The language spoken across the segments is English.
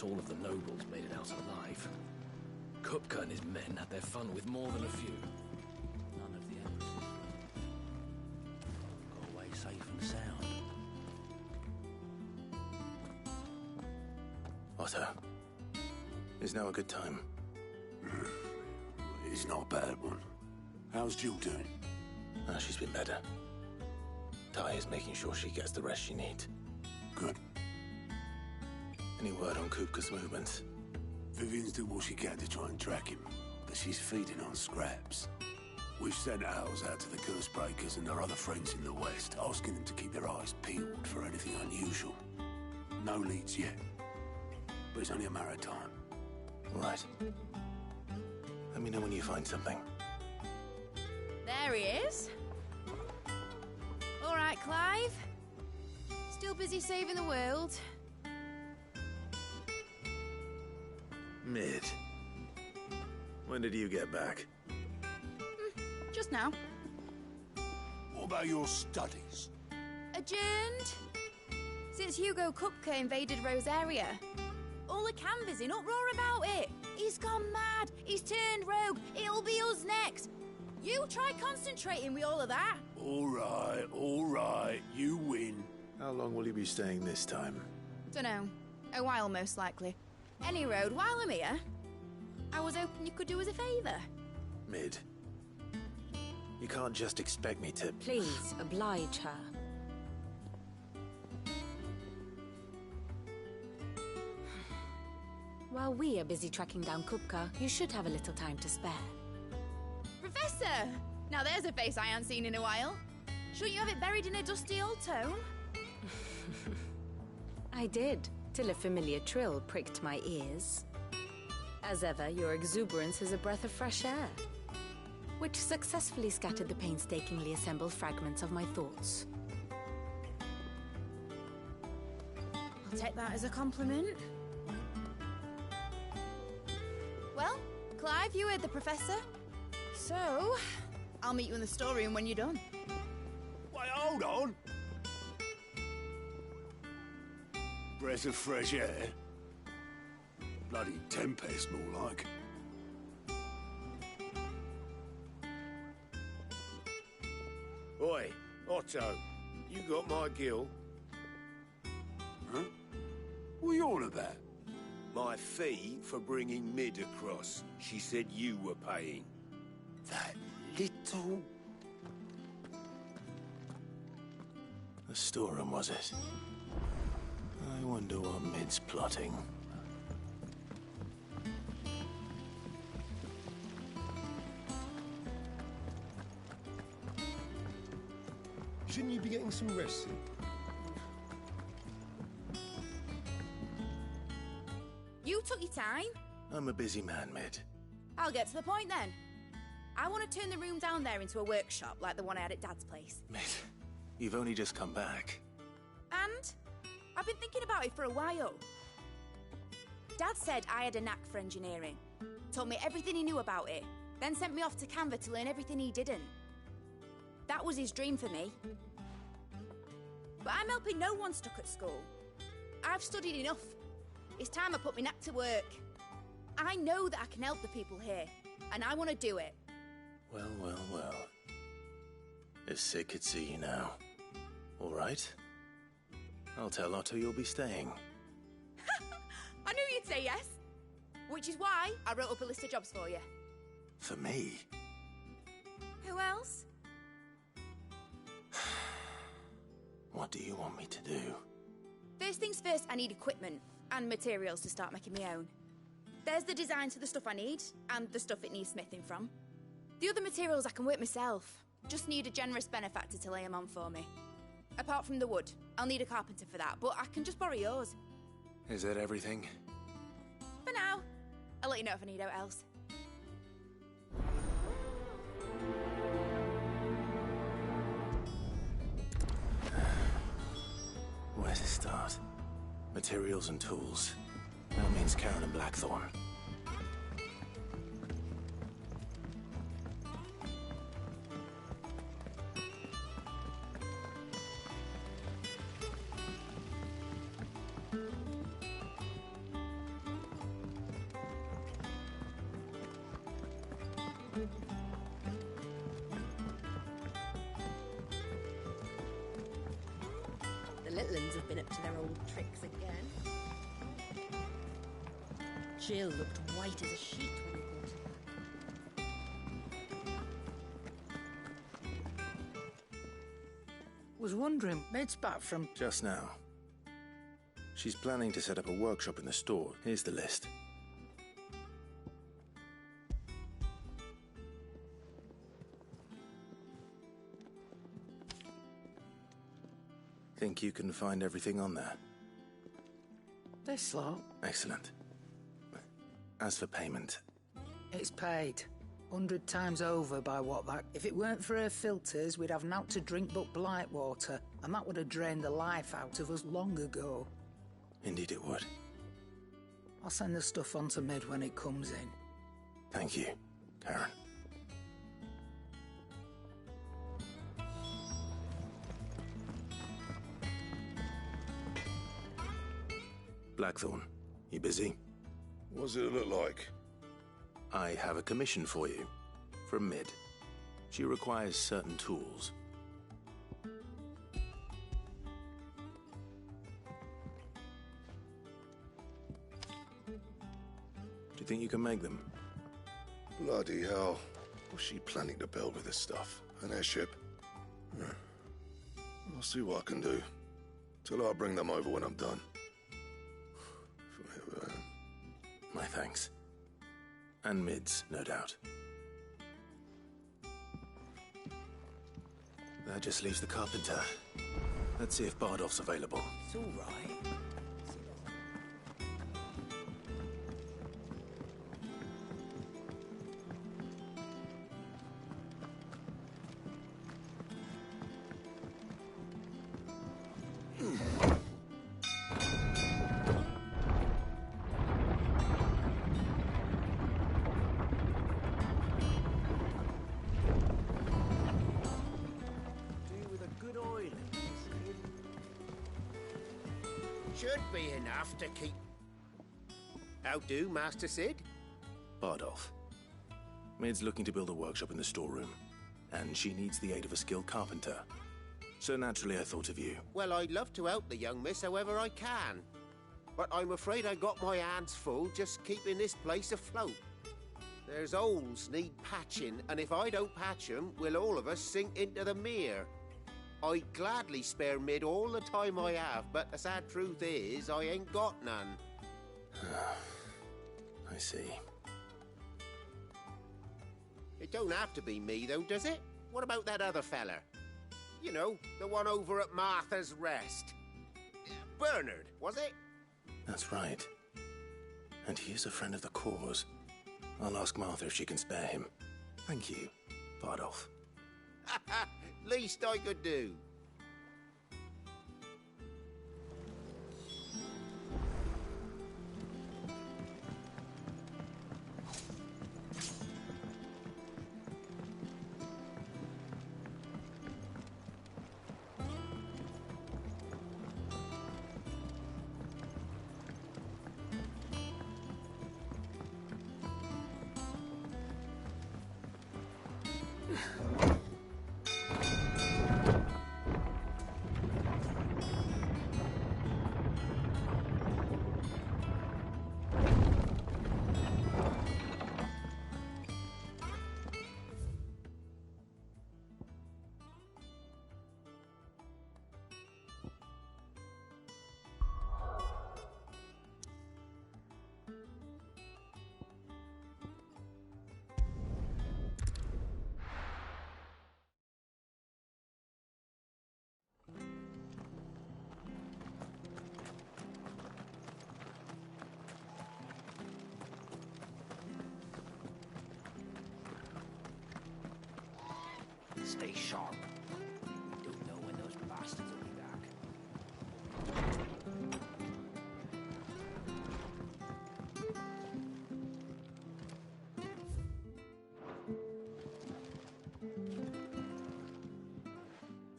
all of the nobles made it out alive. Kupka and his men had their fun with more than a few. None of the empresses got away safe and sound. Otto, is now a good time? It's not a bad one. How's Jill doing? She's been better. Ty is making sure she gets the rest she needs. Good. Any word on Kupka's movements? Vivian's doing what she can to try and track him, but she's feeding on scraps. We've sent ours out to the curse breakers and their other friends in the west, asking them to keep their eyes peeled for anything unusual. No leads yet, but it's only a matter of time. Right. Let me know when you find something. There he is. All right, Clive. Still busy saving the world. Mid. When did you get back? Just now. What about your studies? Adjourned. Since Hugo Kupka invaded Rosaria. All the canvas in uproar about it. He's gone mad. He's turned rogue. It'll be us next. You try concentrating with all of that. All right. You win. How long will you be staying this time? Dunno. A while, most likely. Any road, while I'm here, I was hoping you could do us a favour. Mid. You can't just expect me to... Please, oblige her. While we are busy tracking down Kupka, you should have a little time to spare. Professor! Now there's a face I haven't seen in a while. Shouldn't you have it buried in a dusty old tome? I did, till a familiar trill pricked my ears. As ever, your exuberance is a breath of fresh air, which successfully scattered the painstakingly assembled fragments of my thoughts. I'll take that as a compliment. Well, Clive, you heard the Professor. So, I'll meet you in the storeroom when you're done. Wait, hold on. Breath of fresh air. Bloody tempest, more like. Oi, Otto, you got my gill? Huh? What are you on about? My fee for bringing Mid across. She said you were paying. That little... The storeroom, was it? I wonder what Mid's plotting. Shouldn't you be getting some rest? You took your time. I'm a busy man, Mid. I'll get to the point then. I want to turn the room down there into a workshop like the one I had at Dad's place. Mid, you've only just come back. And I've been thinking about it for a while. Dad said I had a knack for engineering. Told me everything he knew about it. Then sent me off to Canva to learn everything he didn't. That was his dream for me. But I'm helping no one stuck at school. I've studied enough. It's time I put my knack to work. I know that I can help the people here, and I want to do it. Well. If Sid could see you now. All right. I'll tell Otto you'll be staying. I knew you'd say yes. Which is why I wrote up a list of jobs for you. For me? Who else? What do you want me to do? First things first, I need equipment and materials to start making my own. There's the designs for the stuff I need, and the stuff it needs smithing from. The other materials I can work myself. Just need a generous benefactor to lay them on for me. Apart from the wood, I'll need a carpenter for that, but I can just borrow yours. Is that everything? For now. I'll let you know if I need out else. Where to start? Materials and tools. That means Karen and Blackthorn. little uns have been up to their old tricks again. Jill looked white as a sheet when we brought her back. Was wondering, Med's back from... Just now. She's planning to set up a workshop in the store. Here's the list. Think you can find everything on there? This lot? Excellent. As for payment... It's paid. 100 times over by what that... If it weren't for her filters, we'd have naught to drink but blight water, and that would have drained the life out of us long ago. Indeed it would. I'll send the stuff on to Mid when it comes in. Thank you, Karen. Blackthorn, you busy? What's it look like? I have a commission for you. From Mid. She requires certain tools. Do you think you can make them? Bloody hell. What's she planning to build with this stuff? An airship? I'll see what I can do. Till I bring them over when I'm done. My thanks. And Mid's, no doubt. That just leaves the carpenter. Let's see if Bardolph's available. It's all right. Should be enough to keep... How do, Master Sid? Bardolph. Mid's looking to build a workshop in the storeroom, and she needs the aid of a skilled carpenter. So naturally I thought of you. Well, I'd love to help the young miss however I can. But I'm afraid I got my hands full just keeping this place afloat. There's holes need patching, and if I don't patch them, we'll all of us sink into the mere. I'd gladly spare Mid all the time I have, but the sad truth is, I ain't got none. I see. It don't have to be me, though, does it? What about that other fella? You know, the one over at Martha's Rest. Bernard, was it? That's right. And he is a friend of the cause. I'll ask Martha if she can spare him. Thank you, Bardolph. Least I could do. Stay sharp. We don't know when those bastards will be back.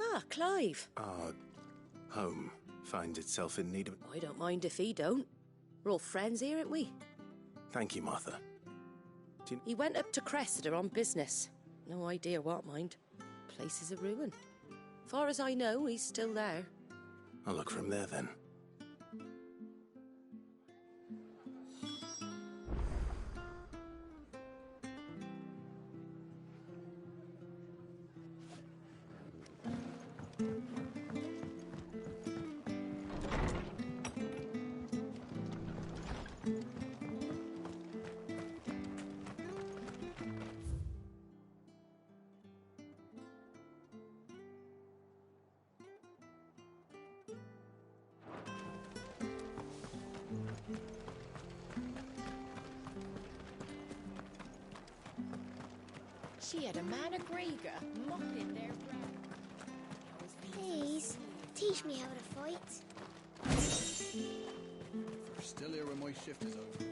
Ah, Clive. Our home finds itself in need of... I don't mind if he don't. We're all friends here, aren't we? Thank you, Martha. He went up to Cressida on business. No idea what, mind. Place is a ruin. Far as I know, he's still there. I'll look from there then. She had a man of Grega mopping their brow. Please, teach me how to fight. We're still here when my shift is over.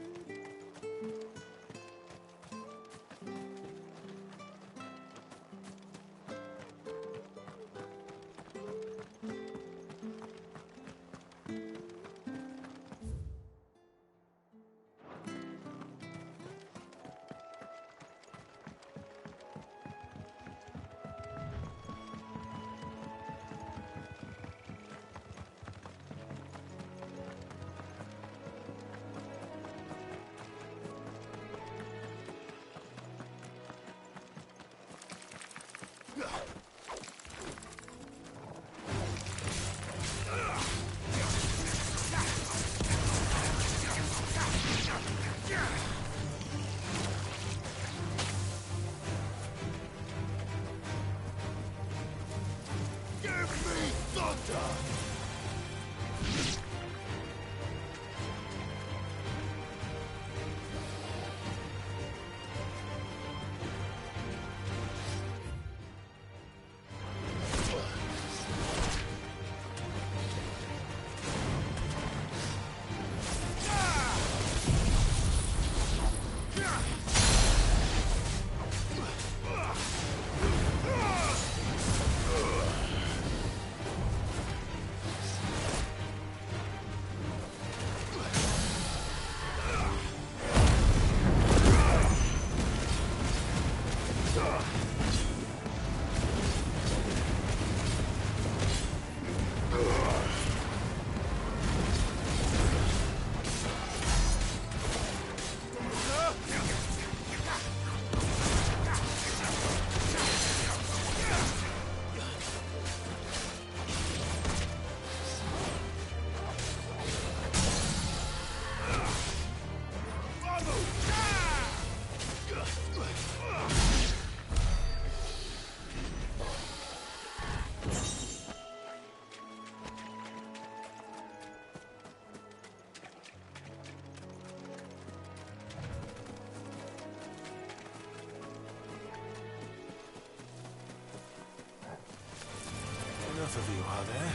Enough of you, are there?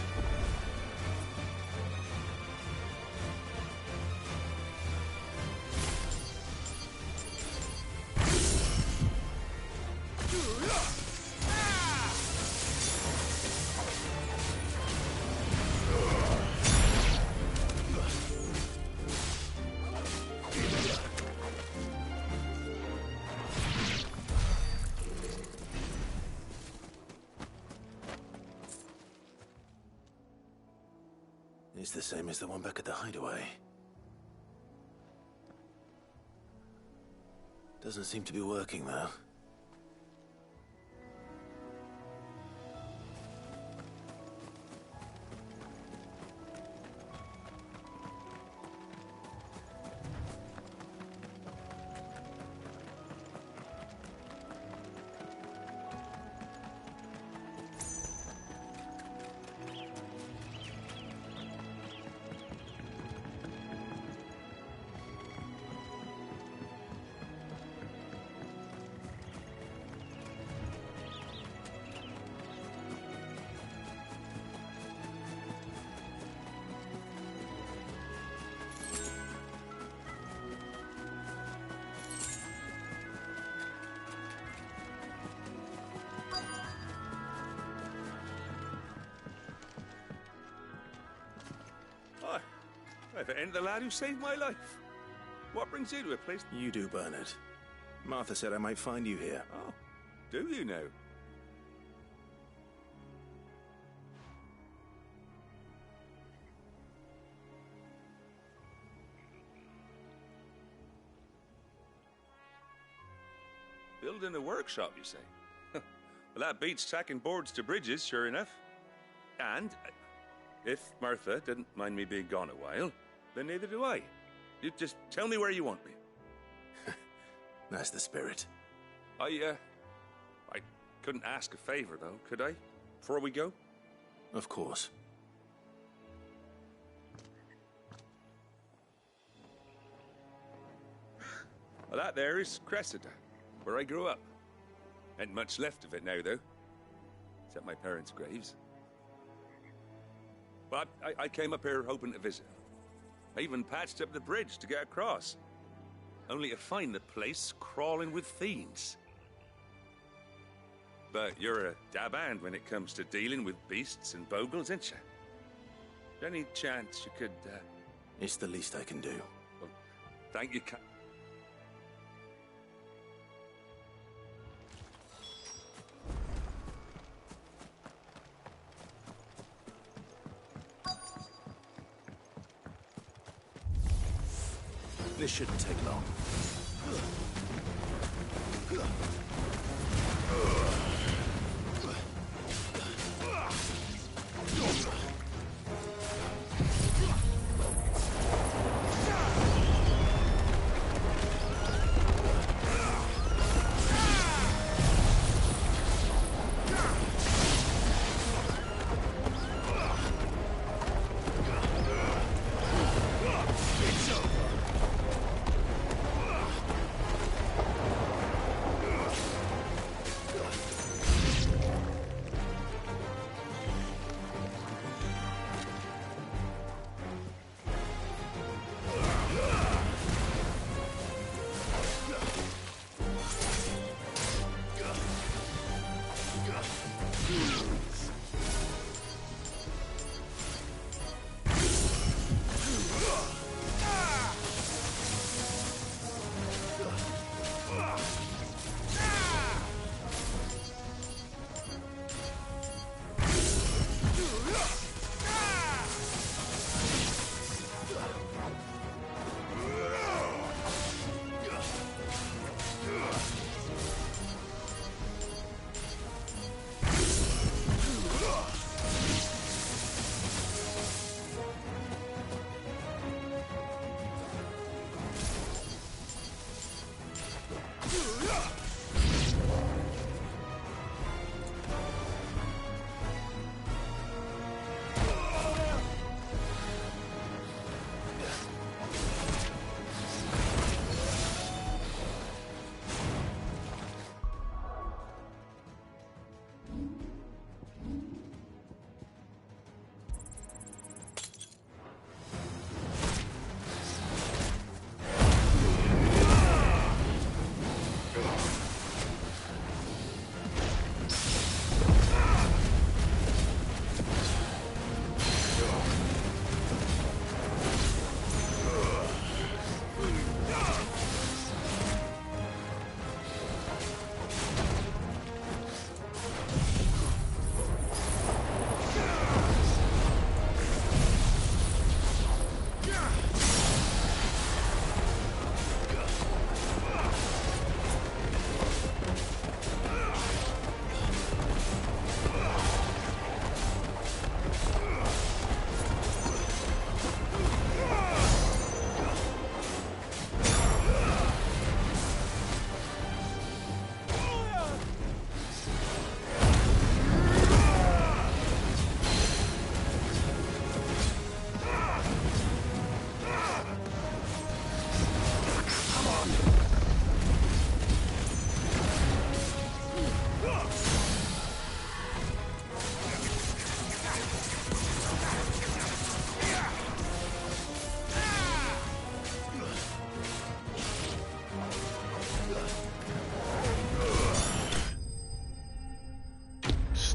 It's the same as the one back at the hideaway. Doesn't seem to be working, though. At the end, the lad who saved my life. What brings you to a place? You do, Bernard. Martha said I might find you here. Oh, do you now? building a workshop, you say? Well, that beats tacking boards to bridges, sure enough. And if Martha didn't mind me being gone a while, then neither do I. You just tell me where you want me. That's the spirit. I couldn't ask a favor, though, could I? Before we go? Of course. Well, that there is Cressida, where I grew up. Ain't much left of it now, though. Except my parents' graves. But I came up here hoping to visit. I even patched up the bridge to get across. Only to find the place crawling with fiends. But you're a dab hand when it comes to dealing with beasts and bogles, ain't you? Any chance you could, It's the least I can do. Well, thank you, This shouldn't take long.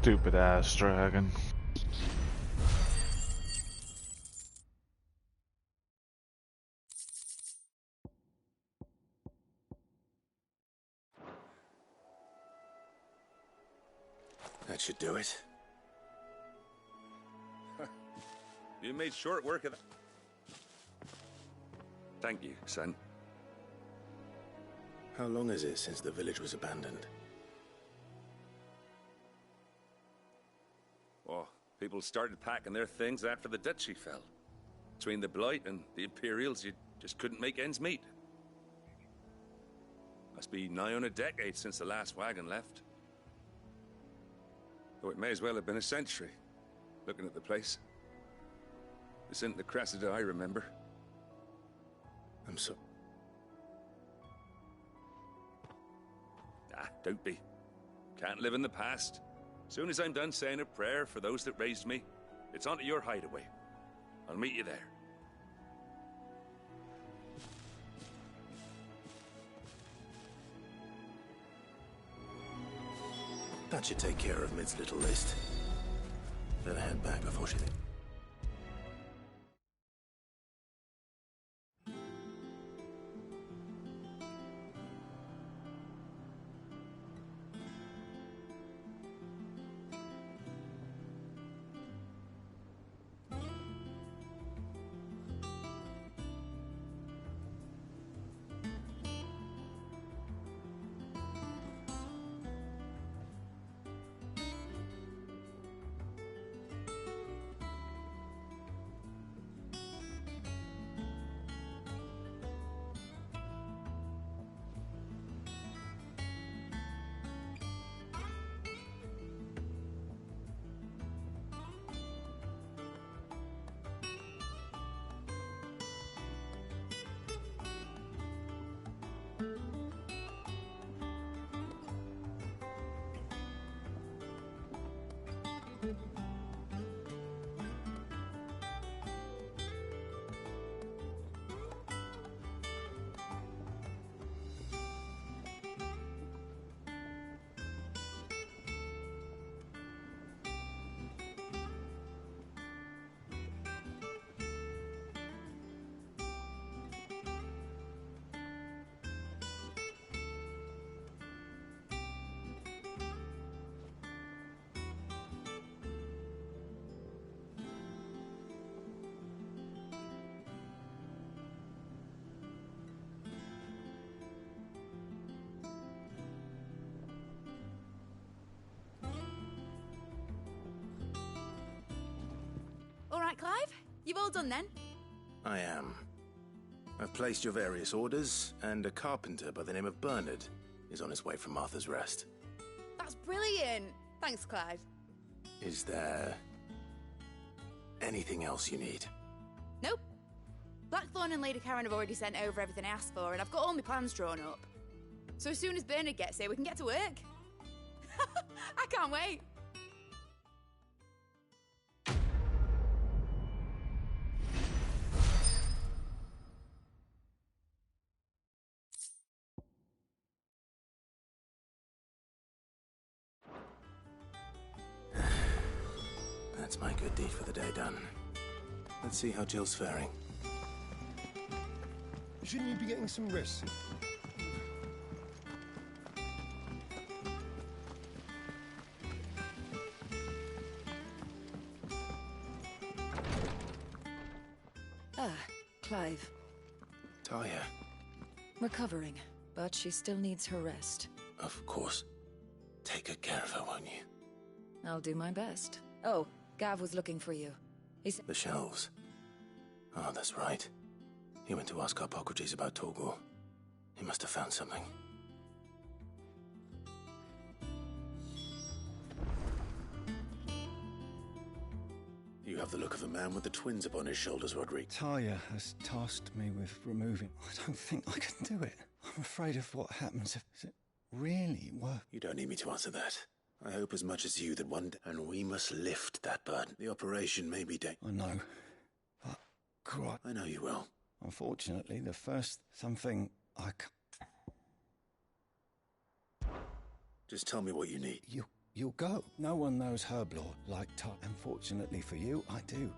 Stupid ass dragon. That should do it. You made short work of that. Thank you, son. How long is it since the village was abandoned? Oh, people started packing their things after the duchy fell. Between the Blight and the Imperials, you just couldn't make ends meet. Must be nigh on a decade since the last wagon left. Though it may as well have been a century, looking at the place. This isn't the Cressida I remember. I'm so... Ah, don't be. Can't live in the past. Soon as I'm done saying a prayer for those that raised me, it's on to your hideaway. I'll meet you there. That should take care of Mid's little list. Better head back before she... All right, Clive? You've all done then? I am. I've placed your various orders, and a carpenter by the name of Bernard is on his way from Martha's Rest. That's brilliant! Thanks, Clive. Is there... anything else you need? Nope. Blackthorn and Lady Karen have already sent over everything I asked for, and I've got all my plans drawn up. So as soon as Bernard gets here, we can get to work. I can't wait. That's my good deed for the day done. Let's see how Jill's faring. Shouldn't you be getting some rest? Ah, Clive. Talia. Recovering, but she still needs her rest. Of course. Take good care of her, won't you? I'll do my best. Oh, Gav was looking for you. He said... The shelves. Oh, that's right. He went to ask Harpocrates about Torgor. He must have found something. You have the look of a man with the twins upon his shoulders, Roderick. Talia has tasked me with removing... I don't think I can do it. I'm afraid of what happens if it really works. You don't need me to answer that. I hope as much as you that one day... And we must lift that burden. The operation may be I know. But, God... I know you will. Unfortunately, the first something I Just tell me what you need. You'll go. No one knows Herblore like Talia. Unfortunately for you, I do.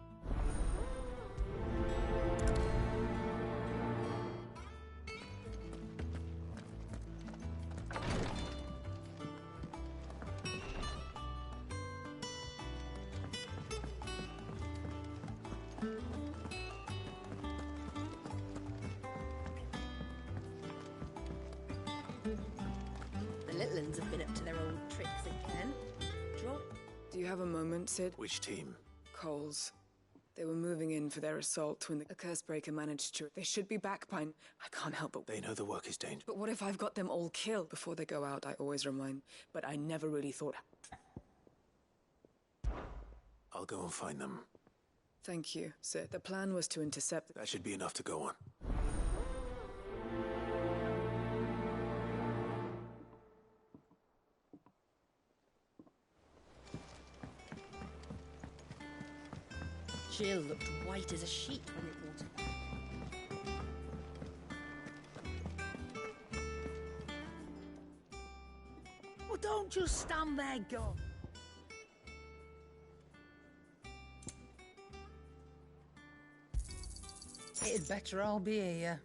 villains have been up to their old tricks again. Draw. Do you have a moment, Sid? Which team? Coles. They were moving in for their assault when the curse breaker managed to. They should be back by... I can't help but... They know the work is dangerous. But what if I've got them all killed? Before they go out, I always remind... But I never really thought... I'll go and find them. Thank you, Sid. The plan was to intercept... That should be enough to go on. Jill looked white as a sheet when we brought her back. Well, don't just stand there, go. It'd better all be here.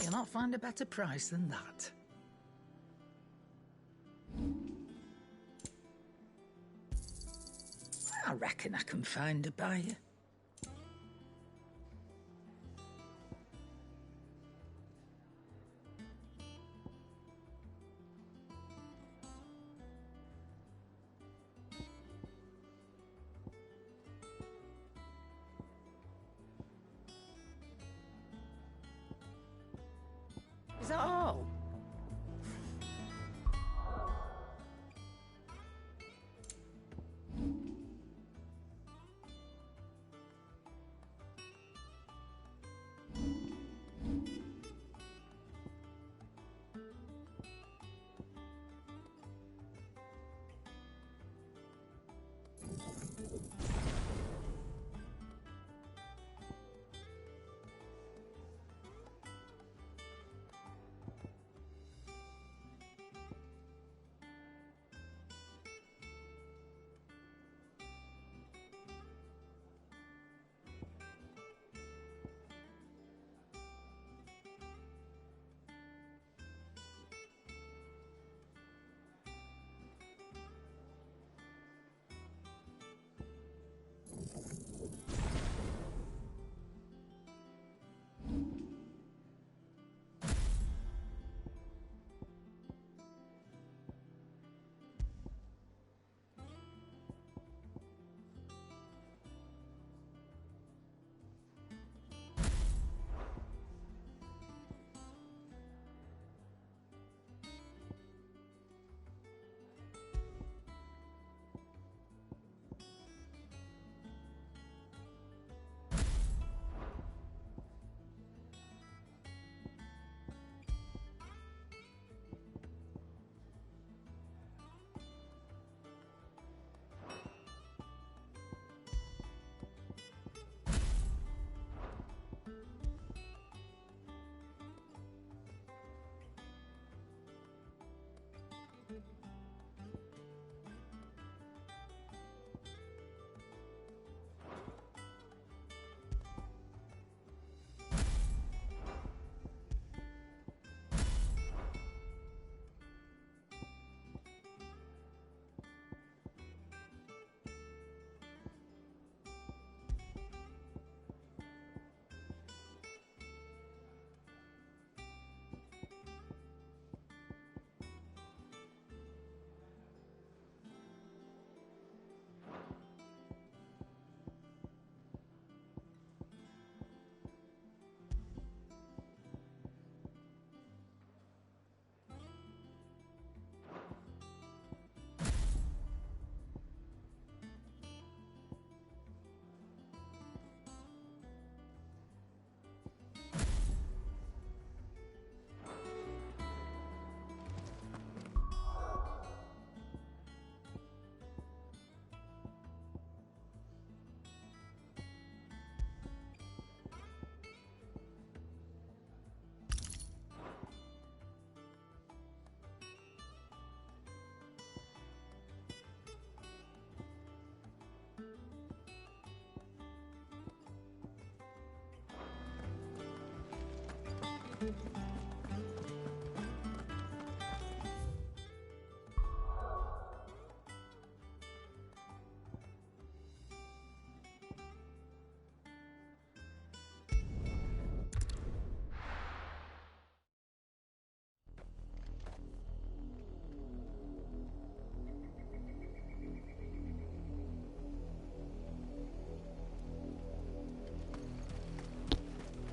You'll not find a better price than that. I reckon I can find a buyer. Is that all?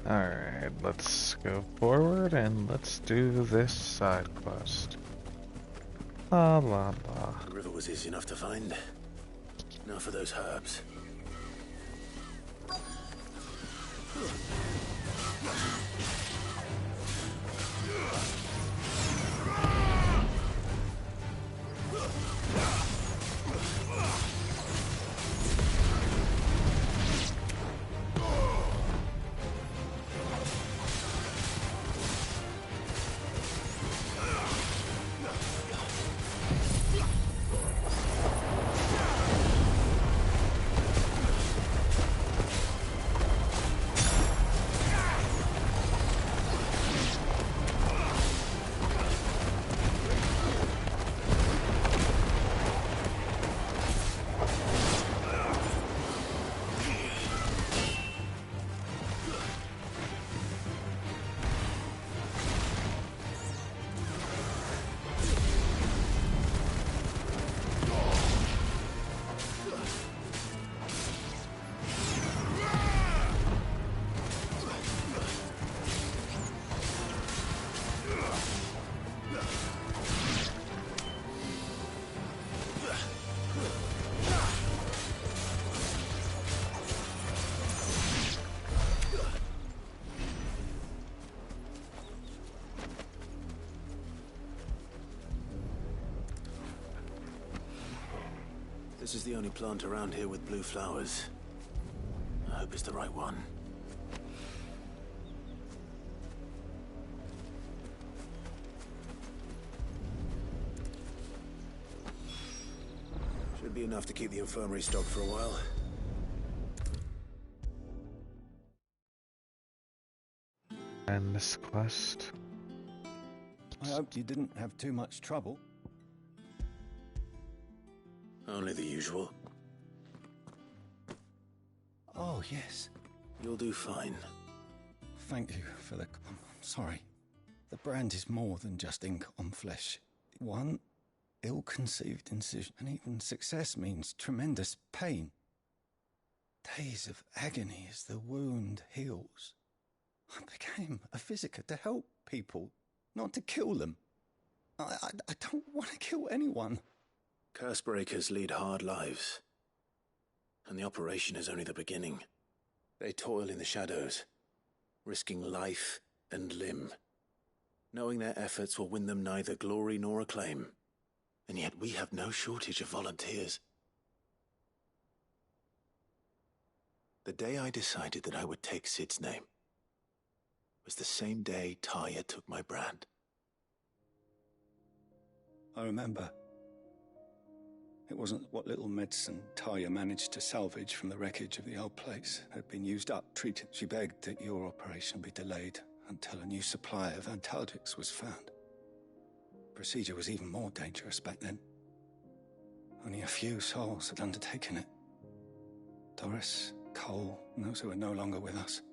Alright, let's go forward and let's do this side quest. La la la. The river was easy enough to find. Now for those herbs. This is the only plant around here with blue flowers. I hope it's the right one. Should be enough to keep the infirmary stocked for a while. And this quest. I hope you didn't have too much trouble. Only the usual. Oh, yes. You'll do fine. Thank you for the... I'm sorry. The brand is more than just ink on flesh. One ill-conceived incision, and even success means tremendous pain. Days of agony as the wound heals. I became a visitor to help people, not to kill them. I don't want to kill anyone. Cursebreakers lead hard lives. And the operation is only the beginning. They toil in the shadows, risking life and limb, knowing their efforts will win them neither glory nor acclaim. And yet we have no shortage of volunteers. The day I decided that I would take Sid's name was the same day Taya took my brand. I remember. It wasn't what little medicine Taya managed to salvage from the wreckage of the old place had been used up, treated. She begged that your operation be delayed until a new supply of antalgics was found. Procedure was even more dangerous back then. Only a few souls had undertaken it. Doris, Cole, and those who are no longer with us.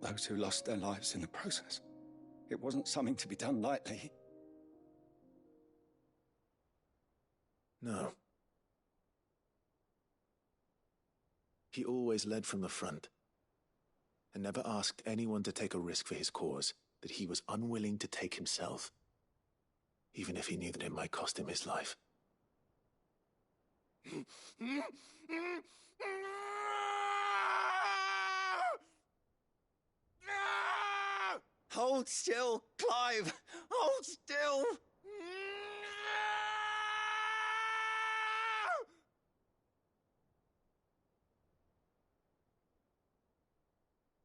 Those who lost their lives in the process. It wasn't something to be done lightly. No. He always led from the front, and never asked anyone to take a risk for his cause that he was unwilling to take himself, even if he knew that it might cost him his life. Hold still, Clive! Hold still!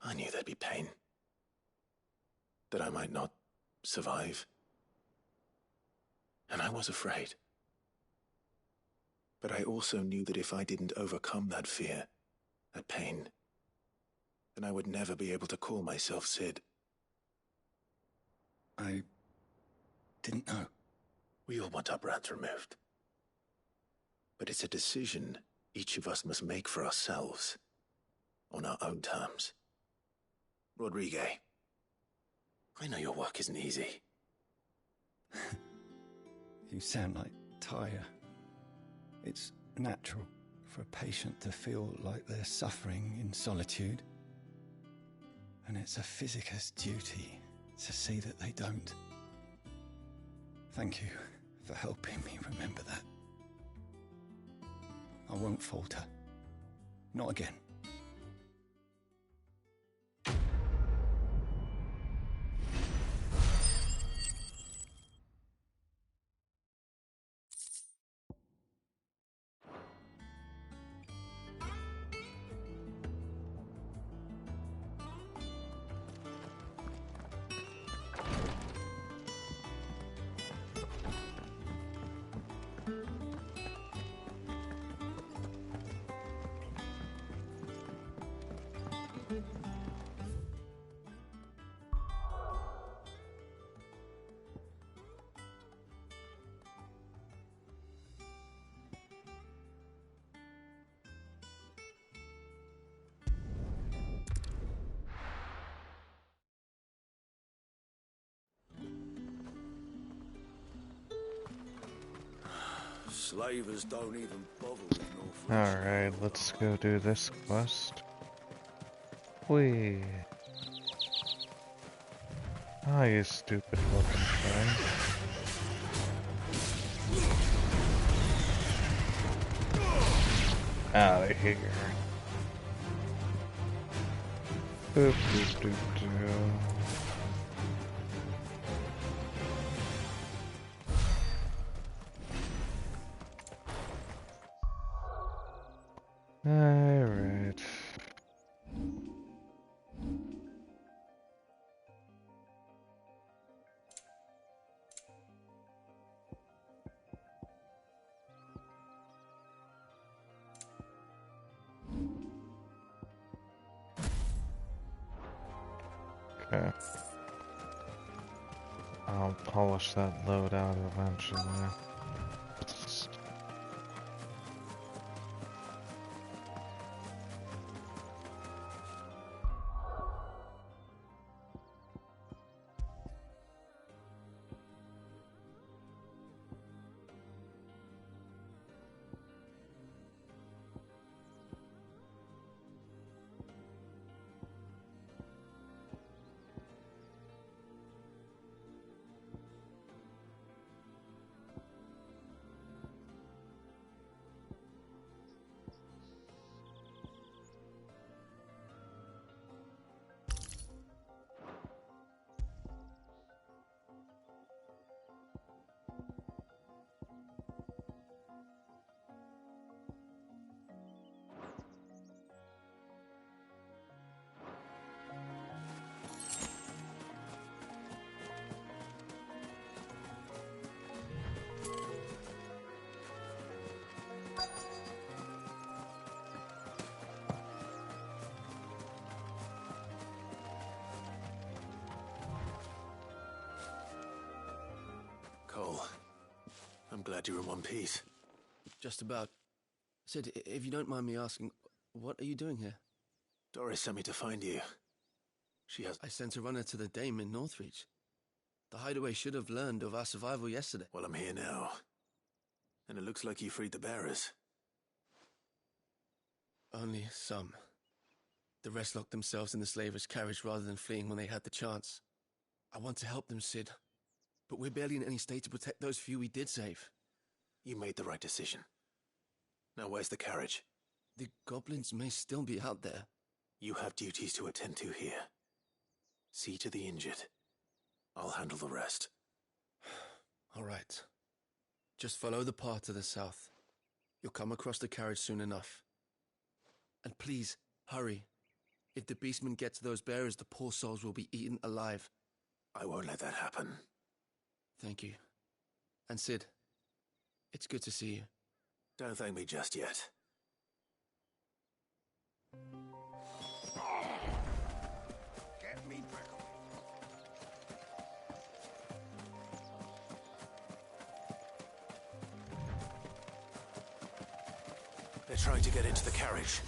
I knew there'd be pain. That I might not survive. And I was afraid. But I also knew that if I didn't overcome that fear, that pain, then I would never be able to call myself Sid. I didn't know. We all want our brands removed. But it's a decision each of us must make for ourselves, on our own terms. Rodriguez, I know your work isn't easy. You sound like Taya. It's natural for a patient to feel like they're suffering in solitude. And it's a physicist's duty to see that they don't. Thank you for helping me remember that. I won't falter. Not again. Slavers don't even bother with North. Alright, let's go do this quest. Whee! Ah, you stupid looking thing. Out of here. Boop, boop, doop, doo. Alright. Okay. I'll polish that load out eventually. Cole, I'm glad you're in one piece. Just about. Sid, if you don't mind me asking, what are you doing here? Doris sent me to find you. She has... I sent a runner to the Dame in Northreach. The hideaway should have learned of our survival yesterday. Well, I'm here now. And it looks like you freed the bearers. Only some. The rest locked themselves in the slavers' carriage rather than fleeing when they had the chance. I want to help them, Sid. But we're barely in any state to protect those few we did save. You made the right decision. Now where's the carriage? The goblins may still be out there. You have duties to attend to here. See to the injured. I'll handle the rest. All right. Just follow the path to the south. You'll come across the carriage soon enough. And please, hurry. If the beastmen get to those bearers, the poor souls will be eaten alive. I won't let that happen. Thank you. And Sid, it's good to see you. Don't thank me just yet. Get me back. They're trying to get into the carriage.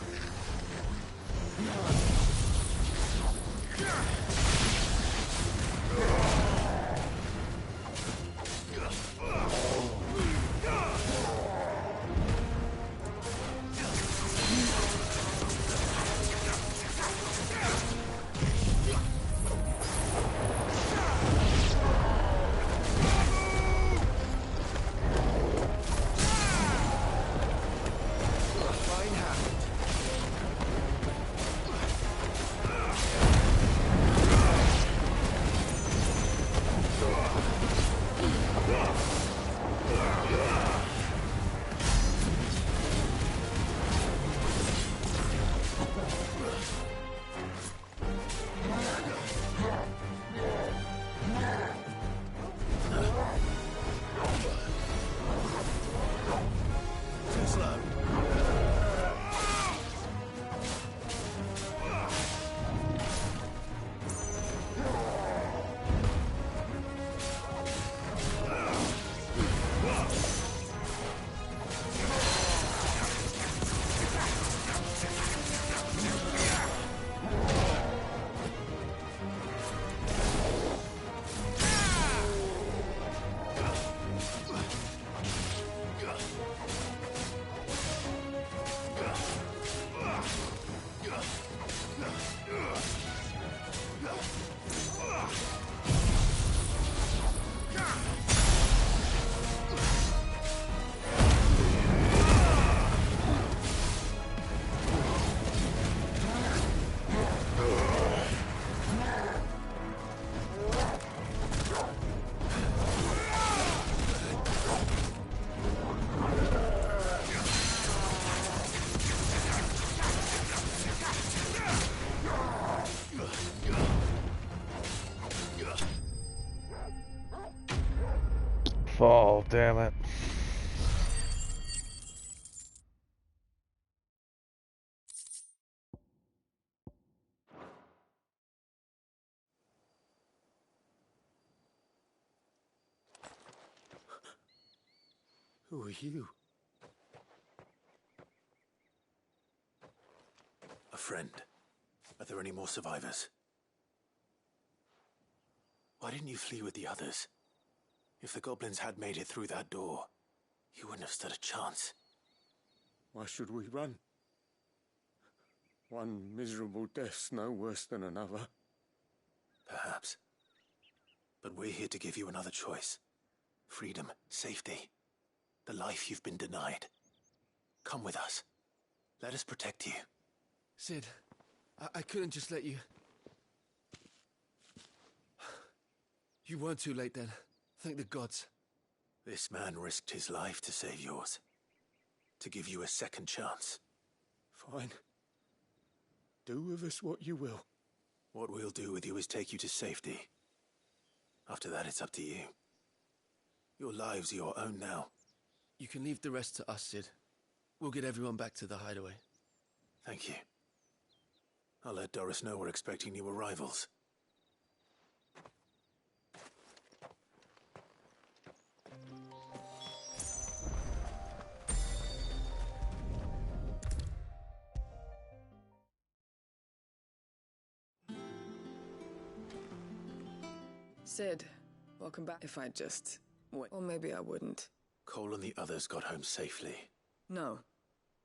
damn it. Who are you? A friend. Are there any more survivors? Why didn't you flee with the others? If the goblins had made it through that door, you wouldn't have stood a chance. Why should we run? One miserable death's no worse than another. Perhaps. But we're here to give you another choice. Freedom, safety, the life you've been denied. Come with us. Let us protect you. Sid, I couldn't just let you... You weren't too late then. Thank the gods. This man risked his life to save yours. To give you a second chance. Fine. Do with us what you will. What we'll do with you is take you to safety. After that, it's up to you. Your lives are your own now. You can leave the rest to us, Sid. We'll get everyone back to the hideaway. Thank you. I'll let Doris know we're expecting new arrivals. Sid, welcome back. If I just wait, or maybe I wouldn't. Cole and the others got home safely. No,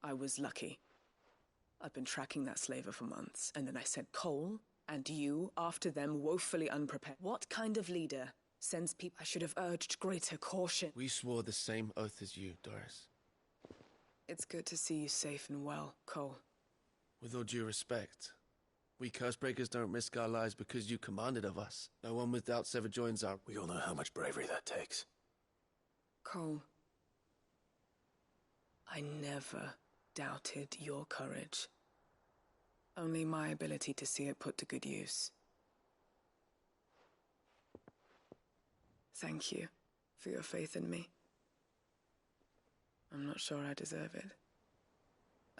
I was lucky. I've been tracking that slaver for months, and then I sent Cole and you after them, woefully unprepared. What kind of leader sends people? I should have urged greater caution. We swore the same oath as you, Doris. It's good to see you safe and well, Cole. With all due respect, we Cursebreakers don't risk our lives because you commanded of us. No one without sever joins our... We all know how much bravery that takes. Cole, I never doubted your courage. Only my ability to see it put to good use. Thank you for your faith in me. I'm not sure I deserve it.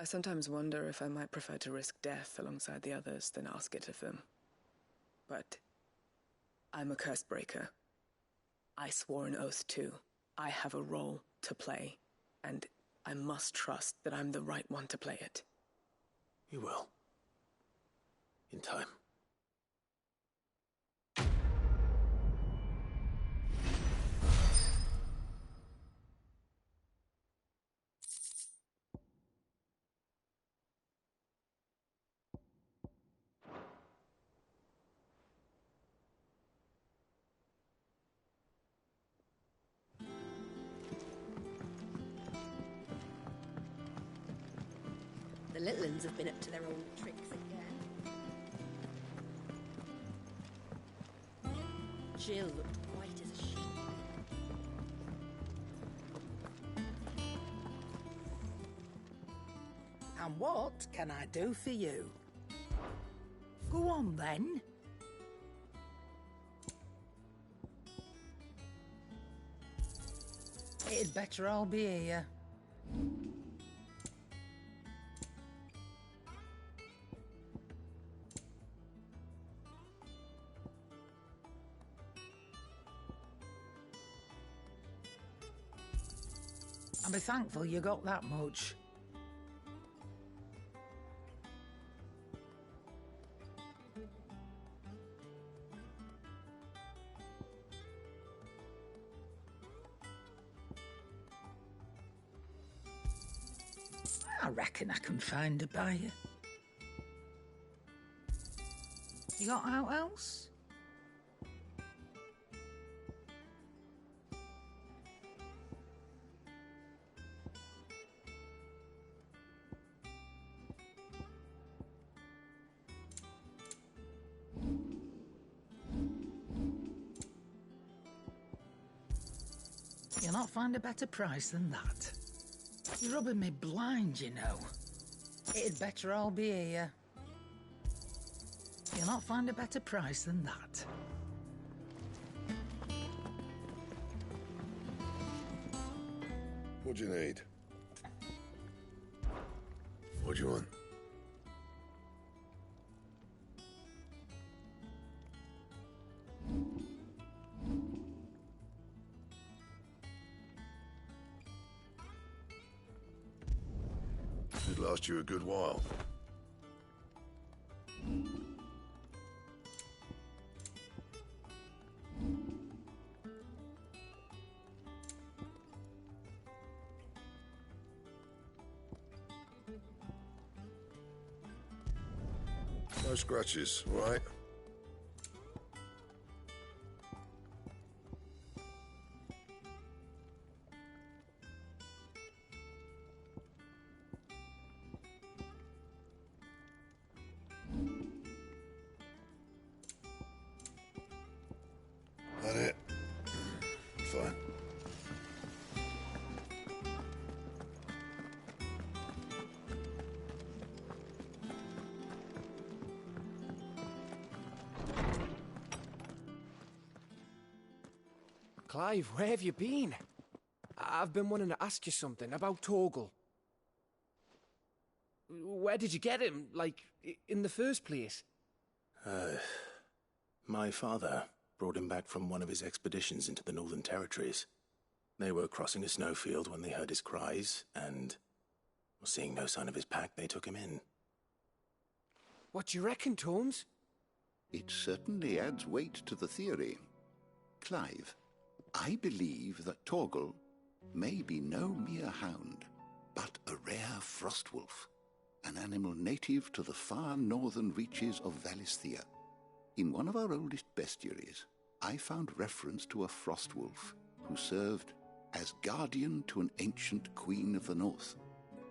I sometimes wonder if I might prefer to risk death alongside the others than ask it of them. But I'm a Cursebreaker. I swore an oath too. I have a role to play, and I must trust that I'm the right one to play it. You will. In time. The little uns have been up to their old tricks again. Jill looked white as a sheet. And what can I do for you? Go on then. It'd better all be here. I'll be thankful you got that much. I reckon I can find a buyer. You got out else? You'll not find a better price than that. You're rubbing me blind, you know. It'd better all be here. You'll not find a better price than that. What do you need? What do you want? Should last you a good while. No scratches, right? That it? Fine. Clive, where have you been? I've been wanting to ask you something about Torgal. Where did you get him, like, in the first place? My father brought him back from one of his expeditions into the Northern Territories. They were crossing a snowfield when they heard his cries, and, seeing no sign of his pack, they took him in. What do you reckon, Tomes? It certainly adds weight to the theory. Clive, I believe that Torgal may be no mere hound, but a rare frostwolf, an animal native to the far northern reaches of Valisthea. In one of our oldest bestiaries, I found reference to a frostwolf who served as guardian to an ancient queen of the north.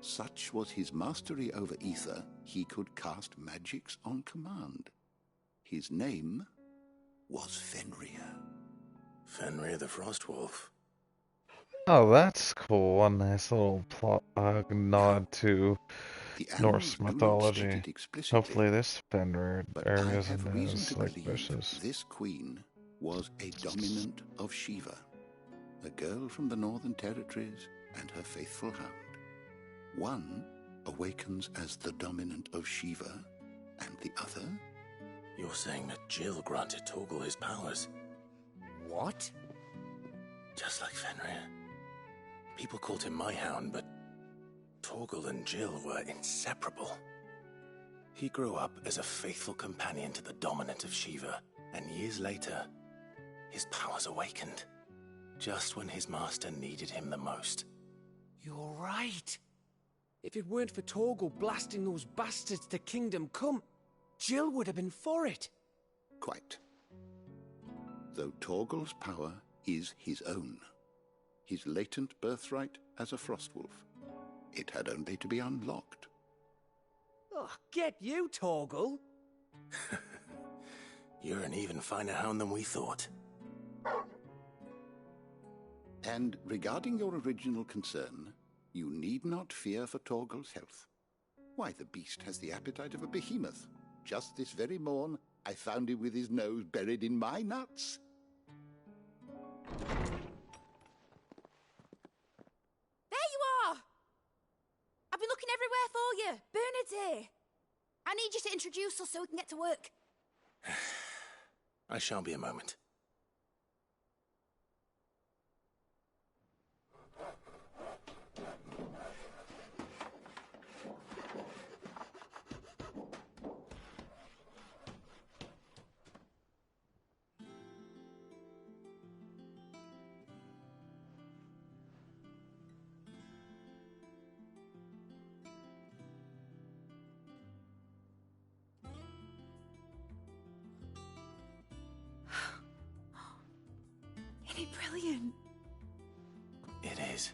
Such was his mastery over ether, he could cast magics on command. His name was Fenrir. Fenrir the Frostwolf. Oh, that's cool. A nice little plot nod to Norse mythology. Hopefully this Fenrir isn't as like vicious. This queen was a dominant of Shiva, a girl from the Northern Territories and her faithful hound. One awakens as the dominant of Shiva, and the other... You're saying that Jill granted Torgal his powers? What? Just like Fenrir. People called him my hound, but Torgal and Jill were inseparable. He grew up as a faithful companion to the dominant of Shiva, and years later, his powers awakened, just when his master needed him the most. You're right. If it weren't for Torgal blasting those bastards to Kingdom Come, Jill would have been for it. Quite. Though Torgal's power is his own, his latent birthright as a Frostwolf, it had only to be unlocked. Oh, get you, Torgal! You're an even finer hound than we thought. And regarding your original concern, you need not fear for Torgal's health. Why, the beast has the appetite of a behemoth. Just this very morn, I found him with his nose buried in my nuts. There you are! I've been looking everywhere for you. Bernard's here. I need you to introduce us so we can get to work. I shall be a moment. Isn't it brilliant? It is.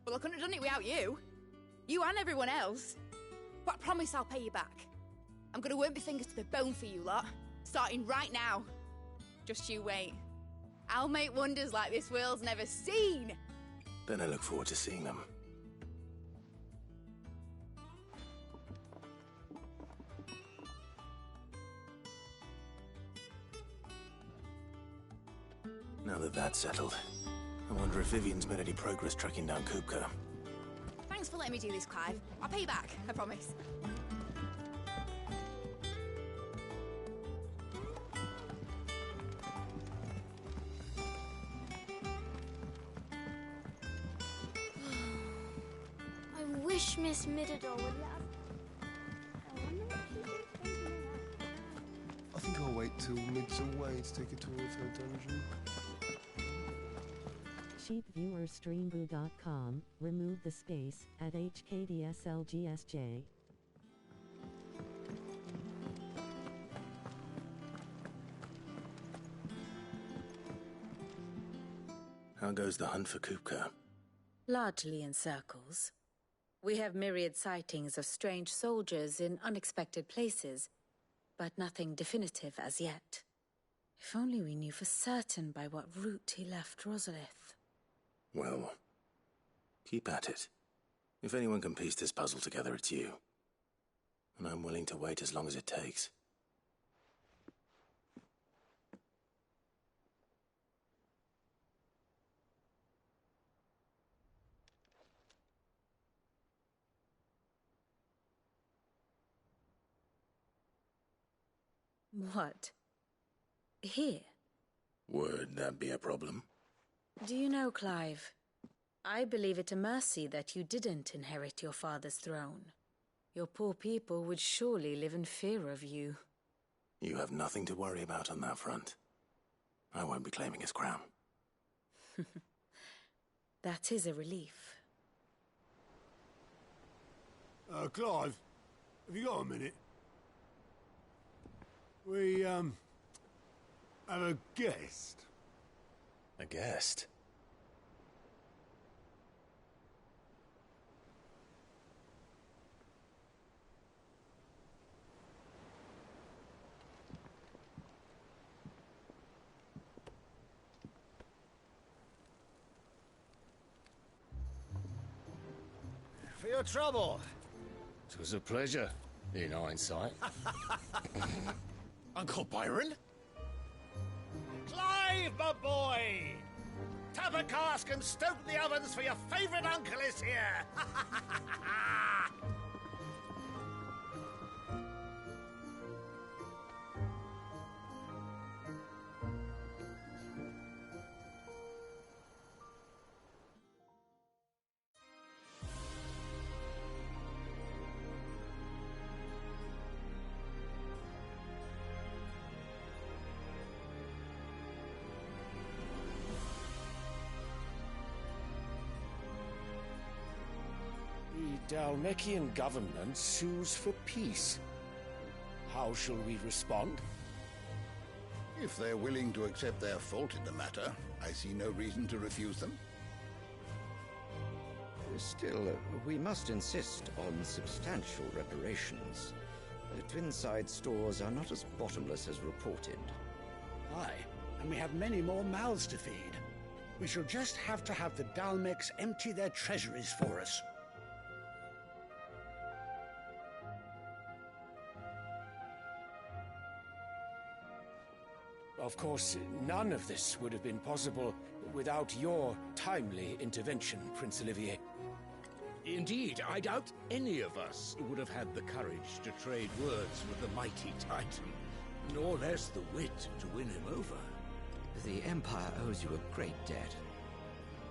Well, I couldn't have done it without you. You and everyone else. But I promise I'll pay you back. I'm gonna work my fingers to the bone for you lot. Starting right now. Just you wait. I'll make wonders like this world's never seen. Then I look forward to seeing them. Now that that's settled, I wonder if Vivian's made any progress tracking down Kupka. Thanks for letting me do this, Clive. I'll pay you back, I promise. I wish Miss Middledore would let us... I wonder what she's thinking of. I think I'll wait till Mid's away to take a tour of her dungeon. Cheapviewerstreamboo.com, remove the space, at HKDSLGSJ. How goes the hunt for Kupka? Largely in circles. We have myriad sightings of strange soldiers in unexpected places, but nothing definitive as yet. If only we knew for certain by what route he left Rosalith. Well, keep at it. If anyone can piece this puzzle together, it's you. And I'm willing to wait as long as it takes. What? Here? Would that be a problem? Do you know, Clive, I believe it a mercy that you didn't inherit your father's throne. Your poor people would surely live in fear of you. You have nothing to worry about on that front. I won't be claiming his crown. That is a relief. Clive, have you got a minute? We, have a guest. A guest? For your trouble. It was a pleasure, in hindsight. Uncle Byron? Clive, my boy! Tap a cask and stoke the ovens, for your favourite uncle is here! The Dalmekian government sues for peace. How shall we respond? If they're willing to accept their fault in the matter, I see no reason to refuse them. Still, we must insist on substantial reparations. Twinside stores are not as bottomless as reported. Aye, and we have many more mouths to feed. We shall just have to have the Dalmeks empty their treasuries for us. Of course, none of this would have been possible without your timely intervention, Prince Olivier. Indeed, I doubt any of us would have had the courage to trade words with the mighty Titan, nor less the wit to win him over. The Empire owes you a great debt.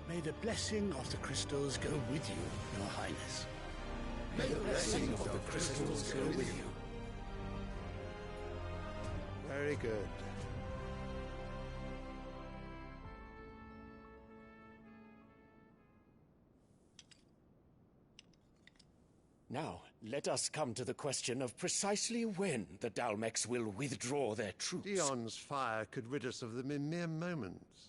May the blessing of the crystals go with you, Your Highness. May the blessing of the crystals go with you. Very good. Now, let us come to the question of precisely when the Dalmeks will withdraw their troops. Dion's fire could rid us of them in mere moments.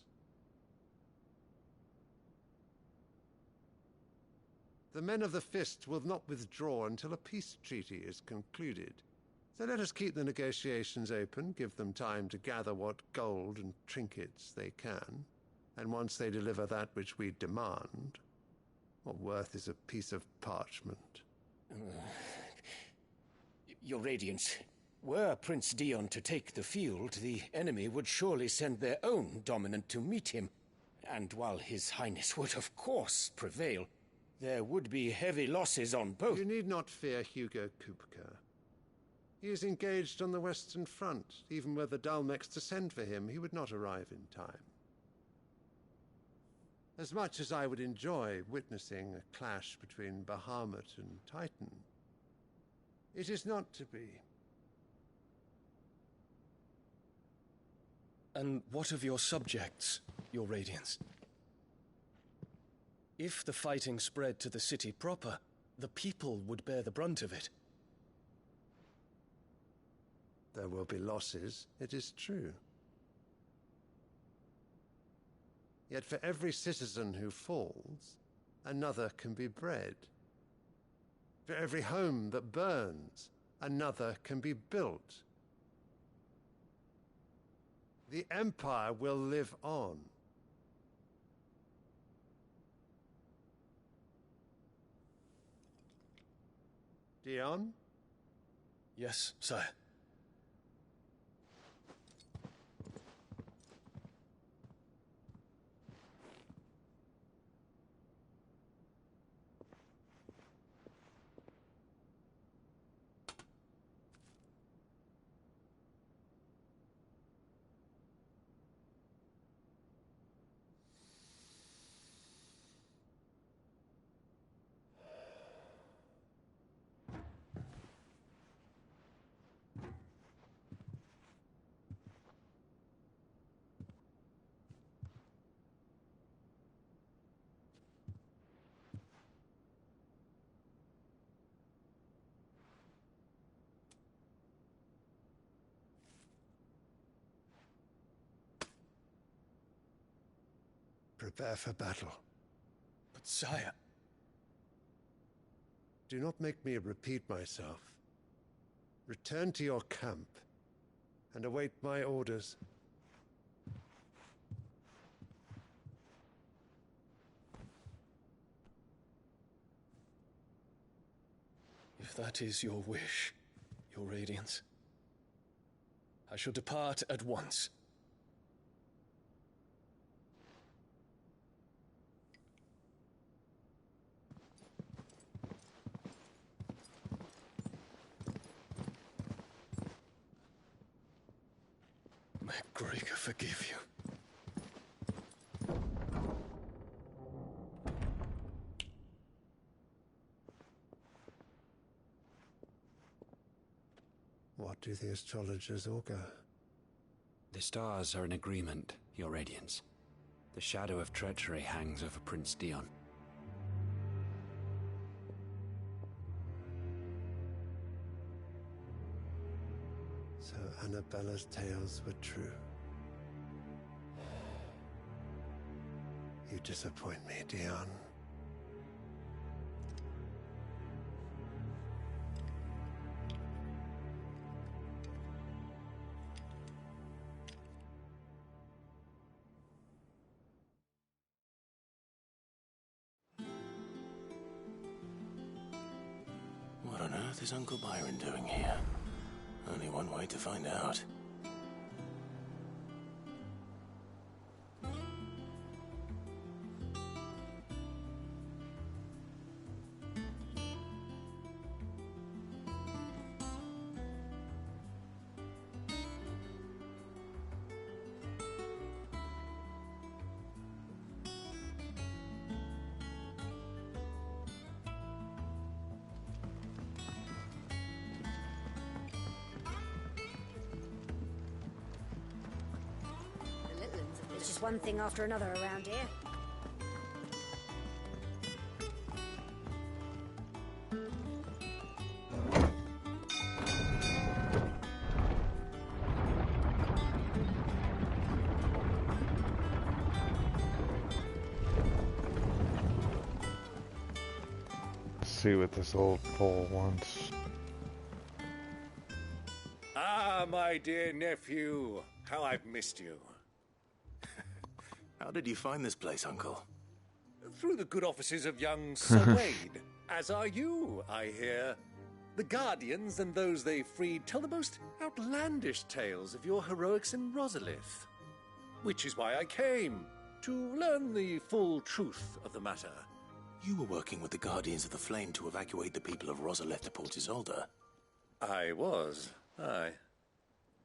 The men of the Fist will not withdraw until a peace treaty is concluded. So let us keep the negotiations open, give them time to gather what gold and trinkets they can, and once they deliver that which we demand, what worth is a piece of parchment? Your Radiance, were Prince Dion to take the field, the enemy would surely send their own dominant to meet him. And while His Highness would of course prevail, there would be heavy losses on both. You need not fear Hugo Kupka. He is engaged on the Western Front. Even were the Dalmex to send for him, he would not arrive in time. As much as I would enjoy witnessing a clash between Bahamut and Titan, it is not to be. And what of your subjects, Your Radiance? If the fighting spread to the city proper, the people would bear the brunt of it. There will be losses, it is true. Yet for every citizen who falls, another can be bred. For every home that burns, another can be built. The Empire will live on. Dion? Yes, sire. Prepare for battle. But sire... Do not make me repeat myself. Return to your camp and await my orders. If that is your wish, Your Radiance, I shall depart at once. May Gregor forgive you. What do the astrologers augur? The stars are in agreement, Your Radiance. The shadow of treachery hangs over Prince Dion. So Annabella's tales were true. You disappoint me, Dion. What on earth is Uncle Byron doing here? Only one way to find out. It's just one thing after another around here. See what this old pole wants. Ah, my dear nephew, how I've missed you. How did you find this place, Uncle? Through the good offices of young Sir Wade. As are you, I hear. The Guardians and those they freed tell the most outlandish tales of your heroics in Rosalith. Which is why I came. to learn the full truth of the matter. You were working with the Guardians of the Flame to evacuate the people of Rosalith to Port Isolde. I was, aye.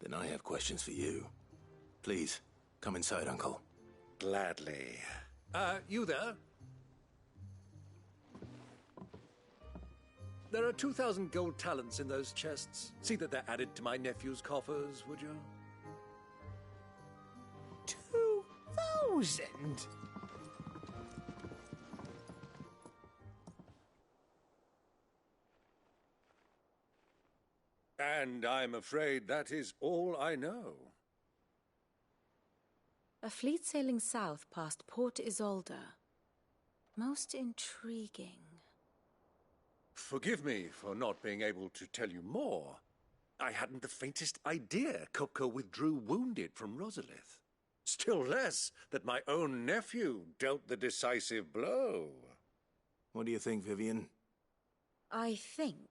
Then I have questions for you. Please, come inside, Uncle. Gladly. You there? There are 2,000 gold talents in those chests. See that they're added to my nephew's coffers, would you? 2,000? And I'm afraid that is all I know. A fleet sailing south past Port Isolde. Most intriguing. Forgive me for not being able to tell you more. I hadn't the faintest idea Kupka withdrew wounded from Rosalith. Still less that my own nephew dealt the decisive blow. What do you think, Vivian? I think,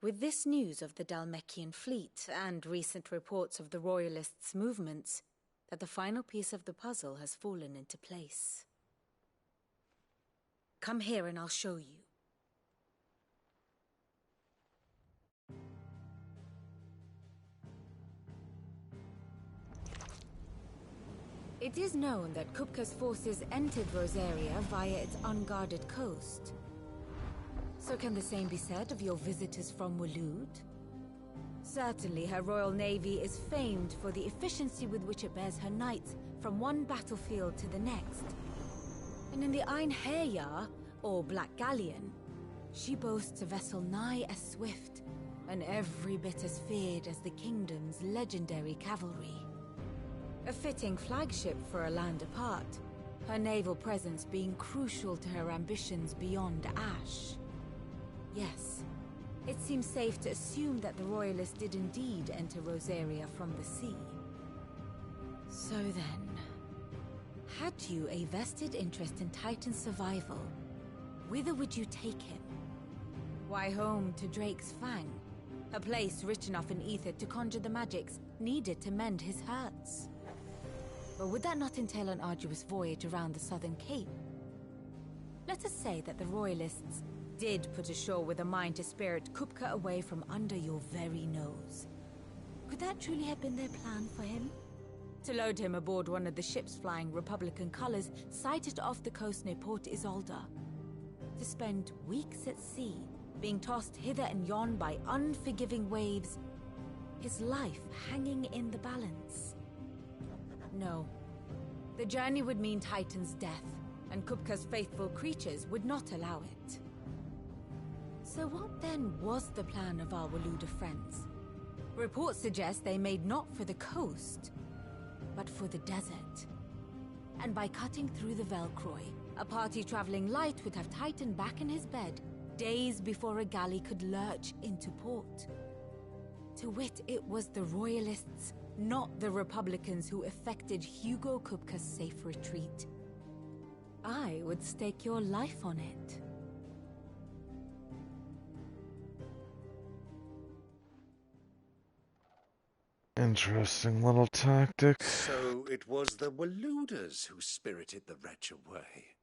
with this news of the Dhalmekian fleet and recent reports of the Royalists' movements, that the final piece of the puzzle has fallen into place. Come here and I'll show you. It is known that Kupka's forces entered Rosaria via its unguarded coast. So can the same be said of your visitors from Waloed? Certainly her Royal Navy is famed for the efficiency with which it bears her knights from one battlefield to the next. And in the Einherjar, or Black Galleon, she boasts a vessel nigh as swift and every bit as feared as the kingdom's legendary cavalry. A fitting flagship for a land apart, her naval presence being crucial to her ambitions beyond Ash. Yes, it seems safe to assume that the Royalists did indeed enter Rosaria from the sea. So then, had you a vested interest in Titan's survival, whither would you take him? Why, home to Drake's Fang, a place rich enough in ether to conjure the magics needed to mend his hurts. But would that not entail an arduous voyage around the southern cape? Let us say that the Royalists did put ashore with a mind to spirit Kupka away from under your very nose. Could that truly have been their plan for him? To load him aboard one of the ships flying Republican colors sighted off the coast near Port Isolde. To spend weeks at sea, being tossed hither and yon by unforgiving waves, his life hanging in the balance. No. The journey would mean Titan's death, and Kupka's faithful creatures would not allow it. So what then was the plan of our Waloed friends? Reports suggest they made not for the coast, but for the desert. And by cutting through the Velcroy, a party traveling light would have Titan back in his bed days before a galley could lurch into port. To wit, it was the Royalists, not the Republicans, who effected Hugo Kupka's safe retreat. I would stake your life on it. Interesting little tactic. So it was the Waloeders who spirited the wretch away.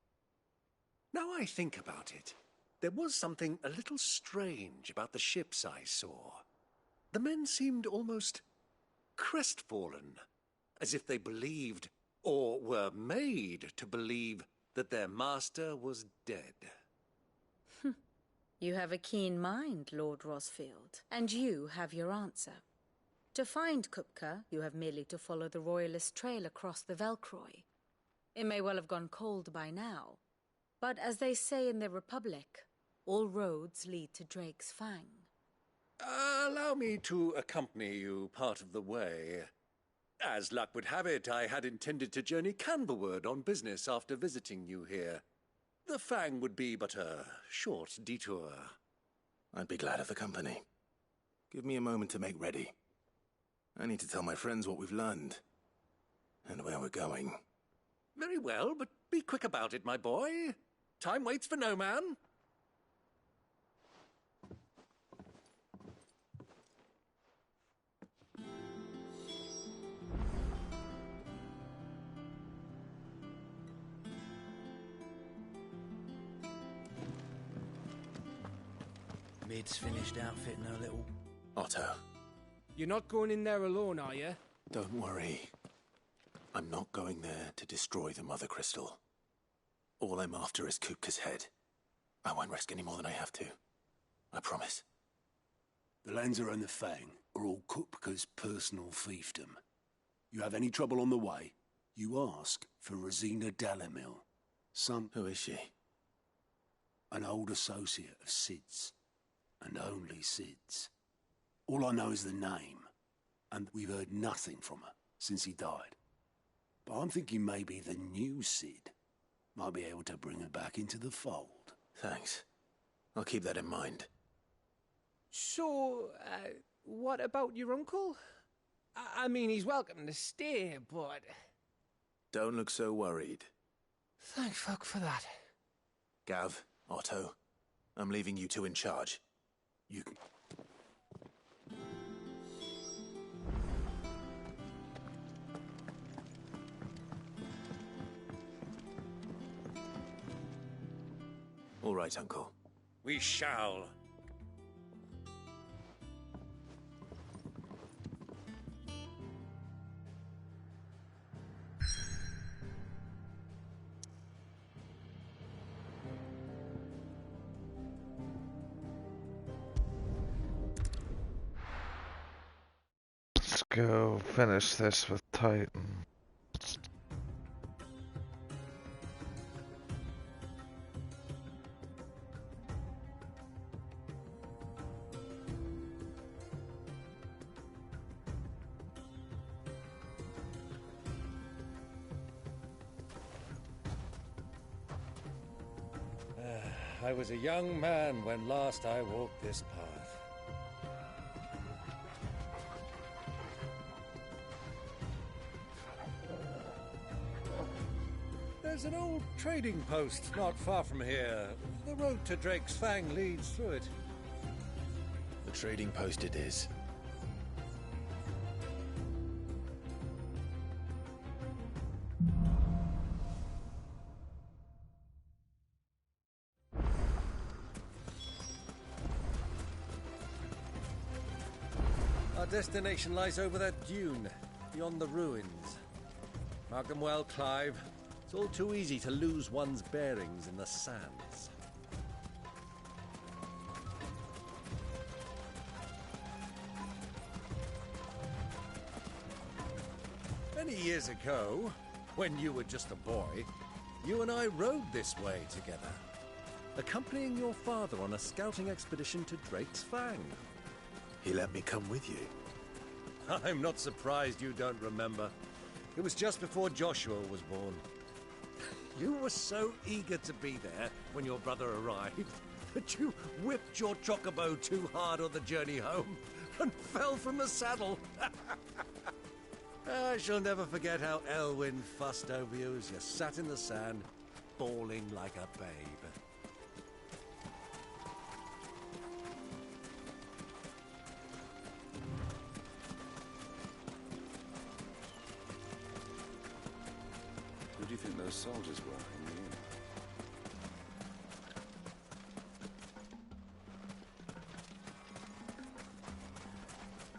Now I think about it, there was something a little strange about the ships I saw. The men seemed almost crestfallen, as if they believed, or were made to believe, that their master was dead. You have a keen mind, Lord Rosfield, and you have your answer. To find Kupka, you have merely to follow the Royalist trail across the Velcroy. It may well have gone cold by now, but as they say in the Republic, all roads lead to Drake's Fang. Allow me to accompany you part of the way. As luck would have it, I had intended to journey Canberward on business after visiting you here. The Fang would be but a short detour. I'd be glad of the company. Give me a moment to make ready. I need to tell my friends what we've learned, and where we're going. Very well, but be quick about it, my boy. Time waits for no man. Vid's finished outfitting her little... Otto. You're not going in there alone, are you? Don't worry. I'm not going there to destroy the Mother Crystal. All I'm after is Kupka's head. I won't risk any more than I have to. I promise. The Lanza and the Fang are all Kupka's personal fiefdom. You have any trouble on the way, you ask for Rosina Dalamil. Who is she? An old associate of Sid's. And only Sid's. All I know is the name, and we've heard nothing from her since he died. But I'm thinking maybe the new Sid might be able to bring her back into the fold. Thanks. I'll keep that in mind. So, what about your uncle? I mean, he's welcome to stay, but... Don't look so worried. Thank fuck for that. Gav, Otto, I'm leaving you two in charge. You can... All right, Uncle. We shall. Let's go finish this with Titan. I was a young man when last I walked this path. There's an old trading post not far from here. The road to Drake's Fang leads through it. The trading post it is. Our destination lies over that dune, beyond the ruins. Mark them well, Clive. It's all too easy to lose one's bearings in the sands. Many years ago, when you were just a boy, you and I rode this way together, accompanying your father on a scouting expedition to Drake's Fang. He let me come with you. I'm not surprised you don't remember. It was just before Joshua was born. You were so eager to be there when your brother arrived that you whipped your chocobo too hard on the journey home and fell from the saddle. I shall never forget how Elwyn fussed over you as you sat in the sand, bawling like a babe. Who do you think those soldiers were in the inn?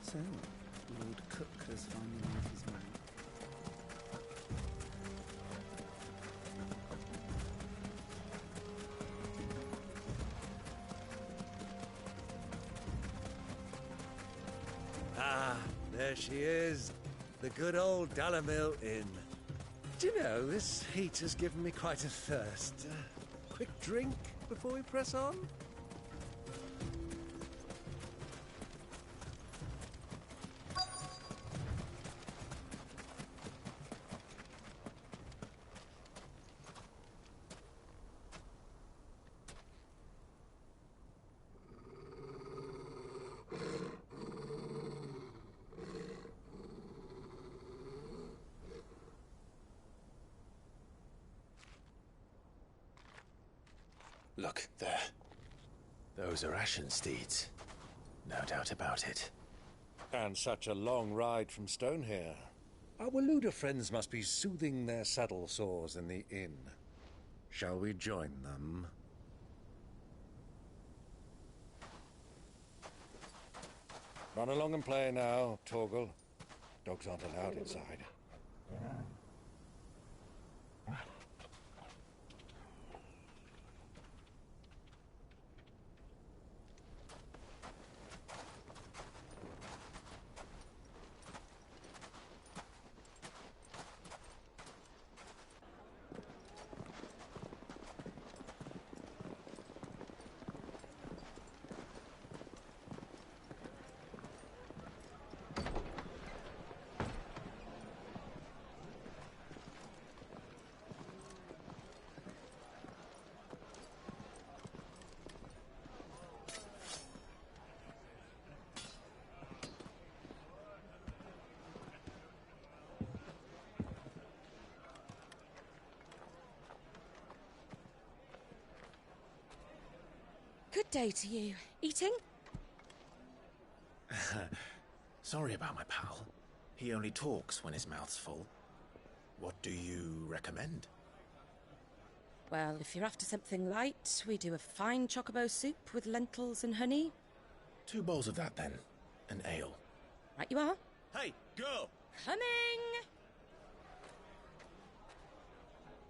So, Lord Cook has finally made his mind. Ah, there she is. The good old Dalamil Inn. Do you know, this heat has given me quite a thirst. Quick drink before we press on? Look, there. Those are Ashen steeds. No doubt about it. And such a long ride from Stonehair. Our Waluda friends must be soothing their saddle sores in the inn. Shall we join them? Run along and play now, Torgal. Dogs aren't allowed inside. Good day to you. Eating? Sorry about my pal. He only talks when his mouth's full. What do you recommend? Well, if you're after something light, we do a fine chocobo soup with lentils and honey. 2 bowls of that, then. An ale. Right you are. Hey, girl! Coming!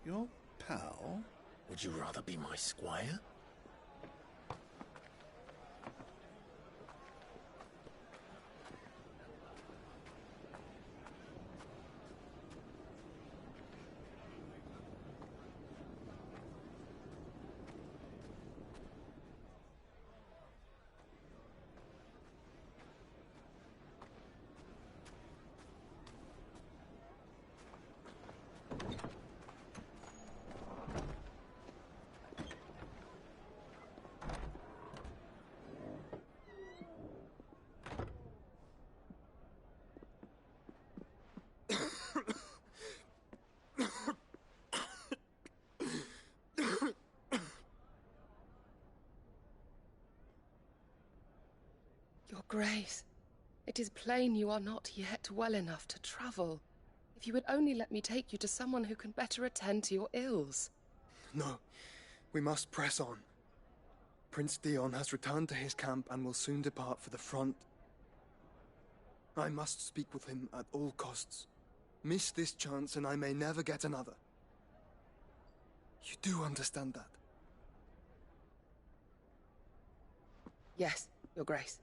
Your pal? Would you rather be my squire? Your Grace, it is plain you are not yet well enough to travel. If you would only let me take you to someone who can better attend to your ills. No, we must press on. Prince Dion has returned to his camp and will soon depart for the front. I must speak with him at all costs. Miss this chance and I may never get another. You do understand that? Yes, Your Grace.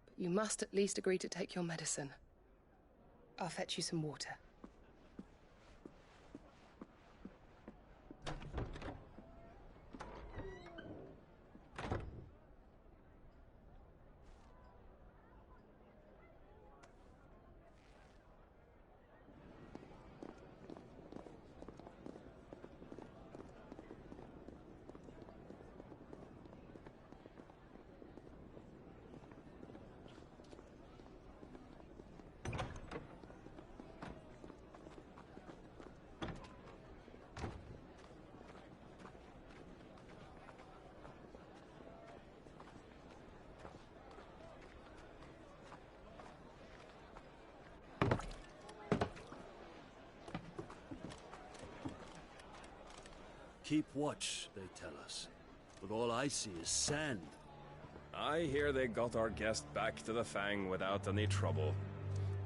But you must at least agree to take your medicine. I'll fetch you some water. Keep watch, they tell us. But all I see is sand. I hear they got our guest back to the Fang without any trouble.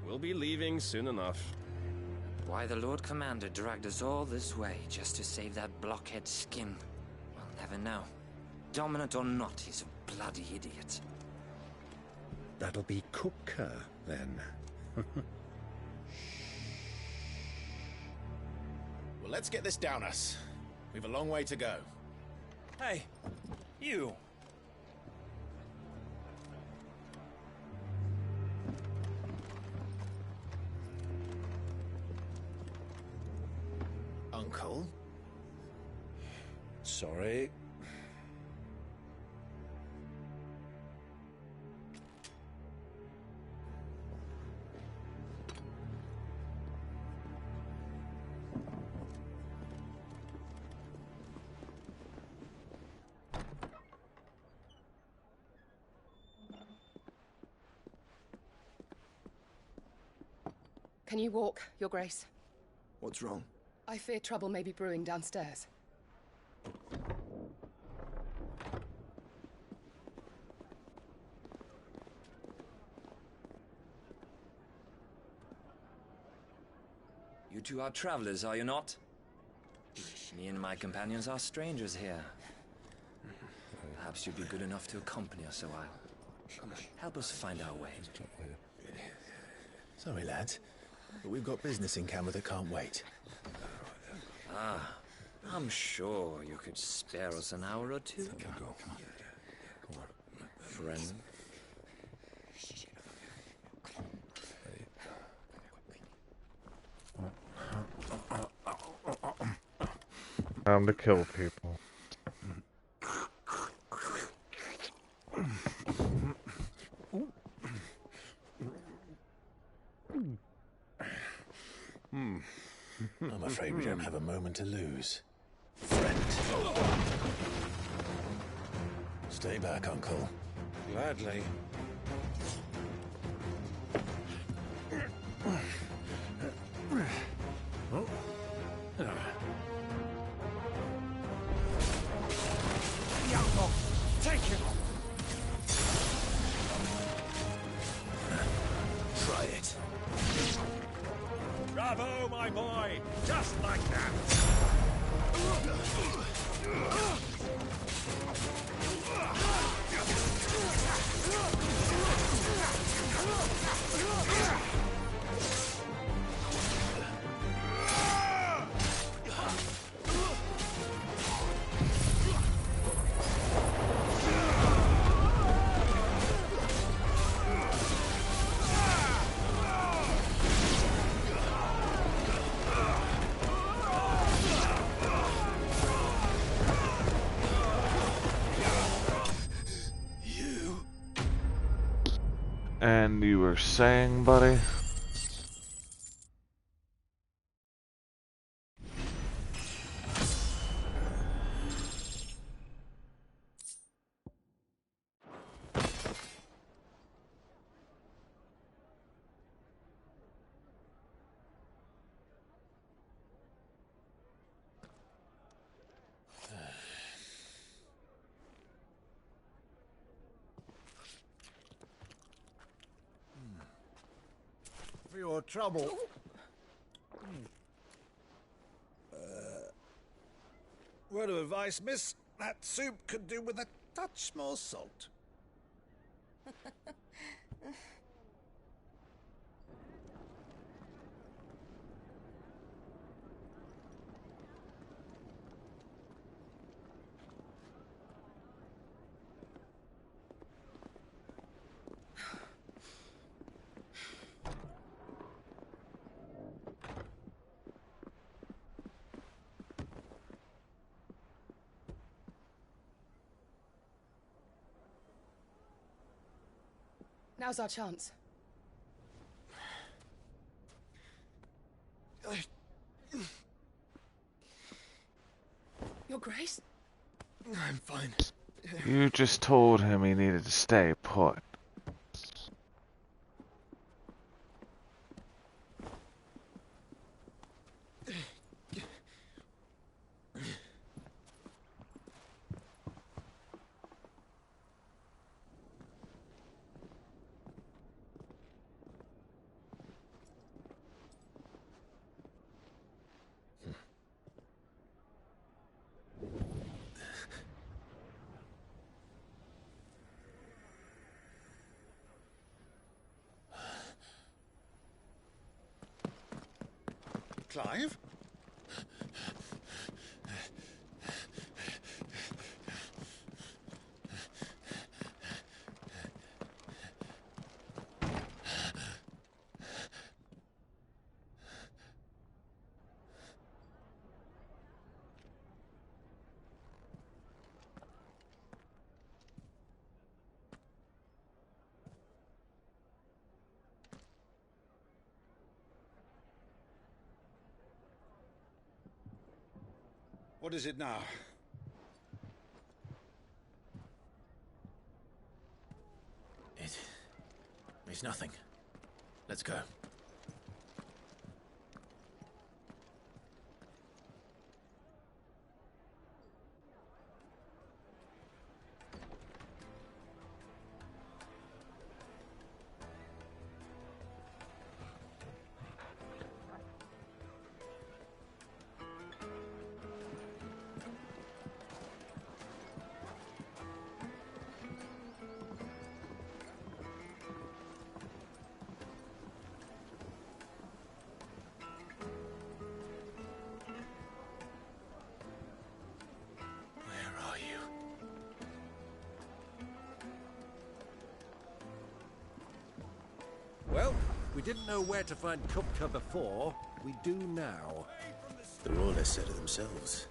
We'll be leaving soon enough. Why the Lord Commander dragged us all this way just to save that blockhead skin, we'll never know. Dominant or not, he's a bloody idiot. That'll be Cooker, then. Well, let's get this down us. We've a long way to go. Hey, you! Uncle? Sorry. Can you walk, Your Grace? What's wrong? I fear trouble may be brewing downstairs. two are travelers, are you not? Me and my companions are strangers here. Perhaps you'd be good enough to accompany us a while. Help us find our way. Sorry, lads, but we've got business in camera that can't wait. Ah, I'm sure you could spare us an hour or two. Come on. Friend. Time to kill people. I'm afraid we don't have a moment to lose. Friend. Stay back, Uncle. Gladly. Take him! Try it. Bravo, my boy! Just like that! And you were saying, buddy? For your trouble. Word of advice, miss. That soup could do with a touch more salt. Now's our chance. Your Grace? I'm fine. You just told him he needed to stay put. Clive? What is it now? It's nothing. Let's go. We didn't know where to find Kupka before. We do now. The Royalists said it themselves.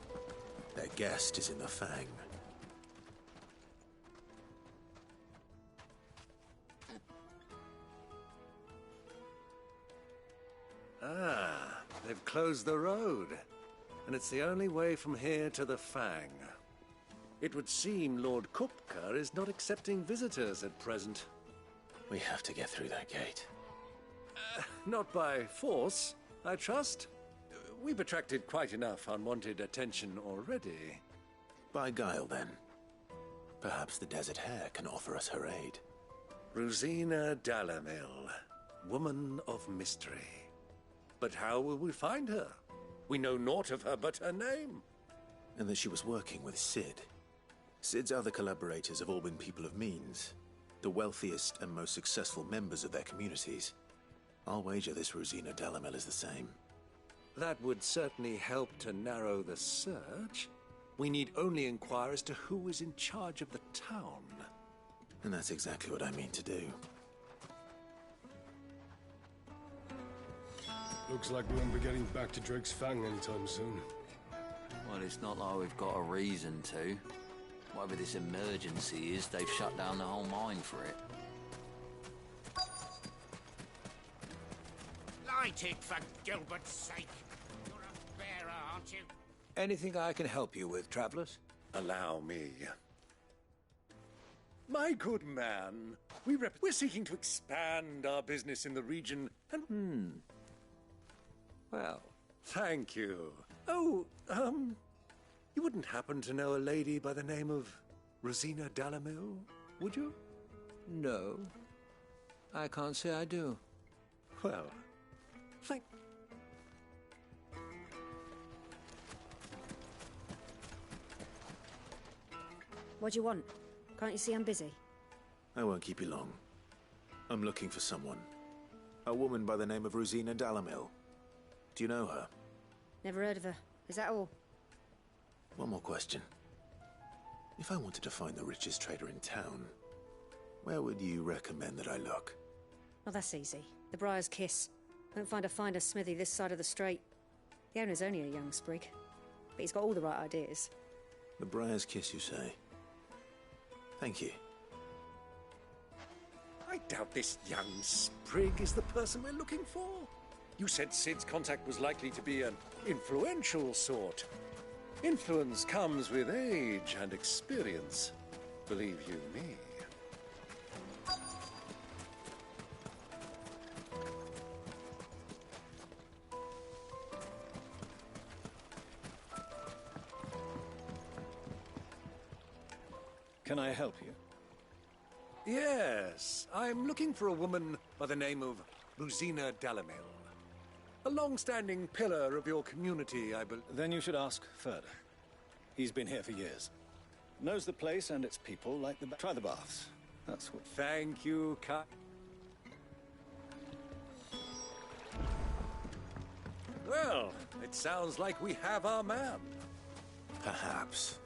Their guest is in the Fang. Ah, they've closed the road. And it's the only way from here to the Fang. It would seem Lord Kupka is not accepting visitors at present. We have to get through that gate. Not by force, I trust. We've attracted quite enough unwanted attention already. By guile, then. Perhaps the Desert Hare can offer us her aid. Rosina Dalamil, woman of mystery. But how will we find her? We know naught of her but her name. And that she was working with Cid. Cid's other collaborators have all been people of means, the wealthiest and most successful members of their communities. I'll wager this Rosina Dalamil is the same. That would certainly help to narrow the search. We need only inquire as to who is in charge of the town. And that's exactly what I mean to do. Looks like we won't be getting back to Drake's Fang anytime soon. Well, it's not like we've got a reason to. Whatever this emergency is, they've shut down the whole mine for it. Light it, for Gilbert's sake. You're a bearer, aren't you? Anything I can help you with, travelers? Allow me. My good man, we're seeking to expand our business in the region, and well, thank you. Oh, you wouldn't happen to know a lady by the name of Rosina Dalamil, would you? No. I can't say I do. Well, thank... What do you want? Can't you see I'm busy? I won't keep you long. I'm looking for someone. A woman by the name of Rosina Dalamil. Do you know her? Never heard of her. Is that all? One more question. If I wanted to find the richest trader in town, where would you recommend that I look? Oh, that's easy. The Briar's Kiss. Won't find a finer smithy this side of the strait. The owner's only a young sprig, but he's got all the right ideas. The Briar's Kiss, you say? Thank you. I doubt this young sprig is the person we're looking for. You said Cid's contact was likely to be an influential sort. Influence comes with age and experience, believe you me. Can I help you? Yes, I'm looking for a woman by the name of Rosina Dalamil. A long-standing pillar of your community, I believe. Then you should ask Fryndarr. He's been here for years. Knows the place and its people like the... Try the baths. That's what... Thank you, Well, it sounds like we have our man. Perhaps.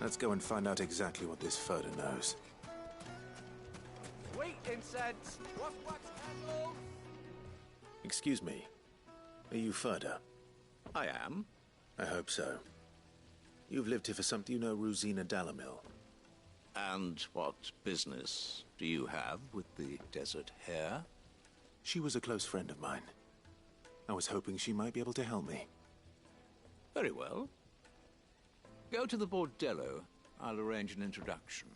Let's go and find out exactly what this Fryndarr knows. Sweet incense! Wax candles! Excuse me. Are you Fryndarr? I am. I hope so. You've lived here for some... Do you know Rosina Dalamil? And what business do you have with the Desert Hare? She was a close friend of mine. I was hoping she might be able to help me. Very well. Go to the Bordello. I'll arrange an introduction.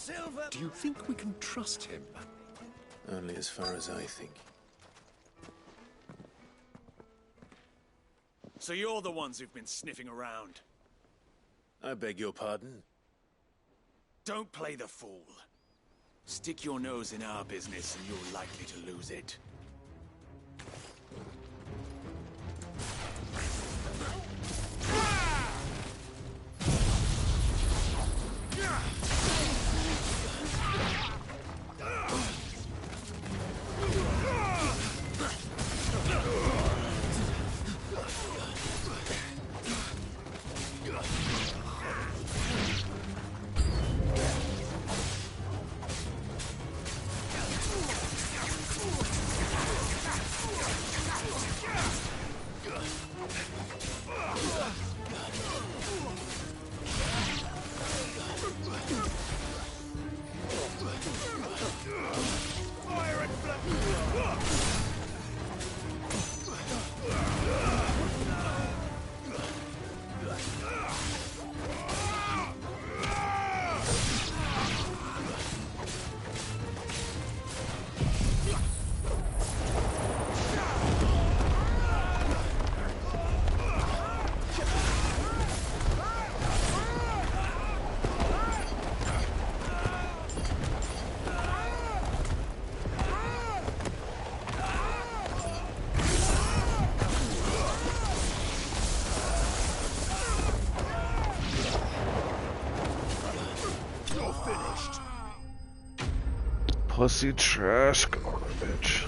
Silver! Do you think we can trust him? Only as far as I think. So you're the ones who've been sniffing around? I beg your pardon? Don't play the fool. Stick your nose in our business and you're likely to lose it. pussy trash garbage.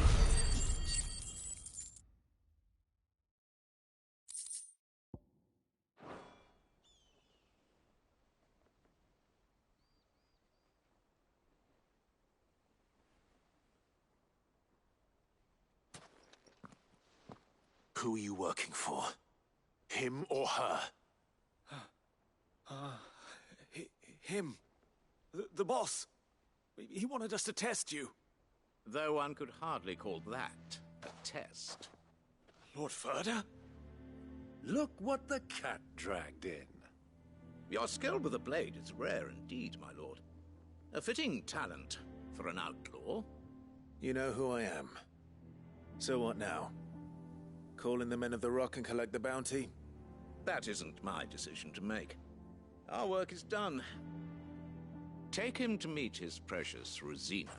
Who are you working for? Him or her? Him. The boss. He wanted us to test you. Though one could hardly call that a test. Lord Fryndarr? Look what the cat dragged in. Your skill with the blade is rare indeed, my lord. A fitting talent for an outlaw. You know who I am. So what now? Call in the Men of the Rock and collect the bounty? That isn't my decision to make. Our work is done. Take him to meet his precious Rosina.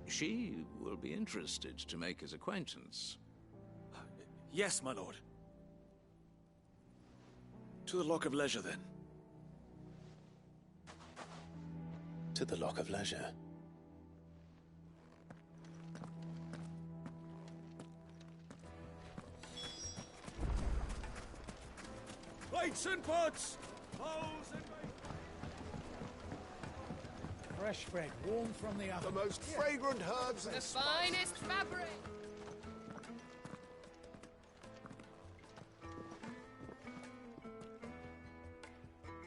She will be interested to make his acquaintance. Yes, my lord. To the Lock of Leisure, then. To the Lock of Leisure. Plates and pots! Bowls and... Fresh bread, warm from the oven. The most fragrant herbs and The finest fabric!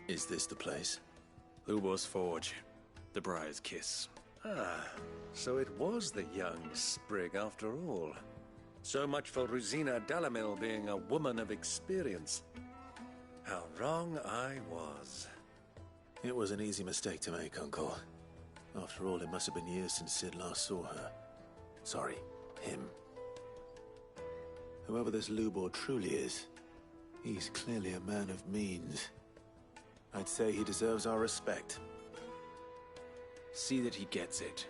Is this the place? Lubor's Forge. The Briar's Kiss. Ah, so it was the young sprig after all. So much for Rosina Dalamil being a woman of experience. How wrong I was. It was an easy mistake to make, Uncle. After all, it must have been years since Sid last saw her. Sorry, him. Whoever this Lubor truly is, he's clearly a man of means. I'd say he deserves our respect. See that he gets it.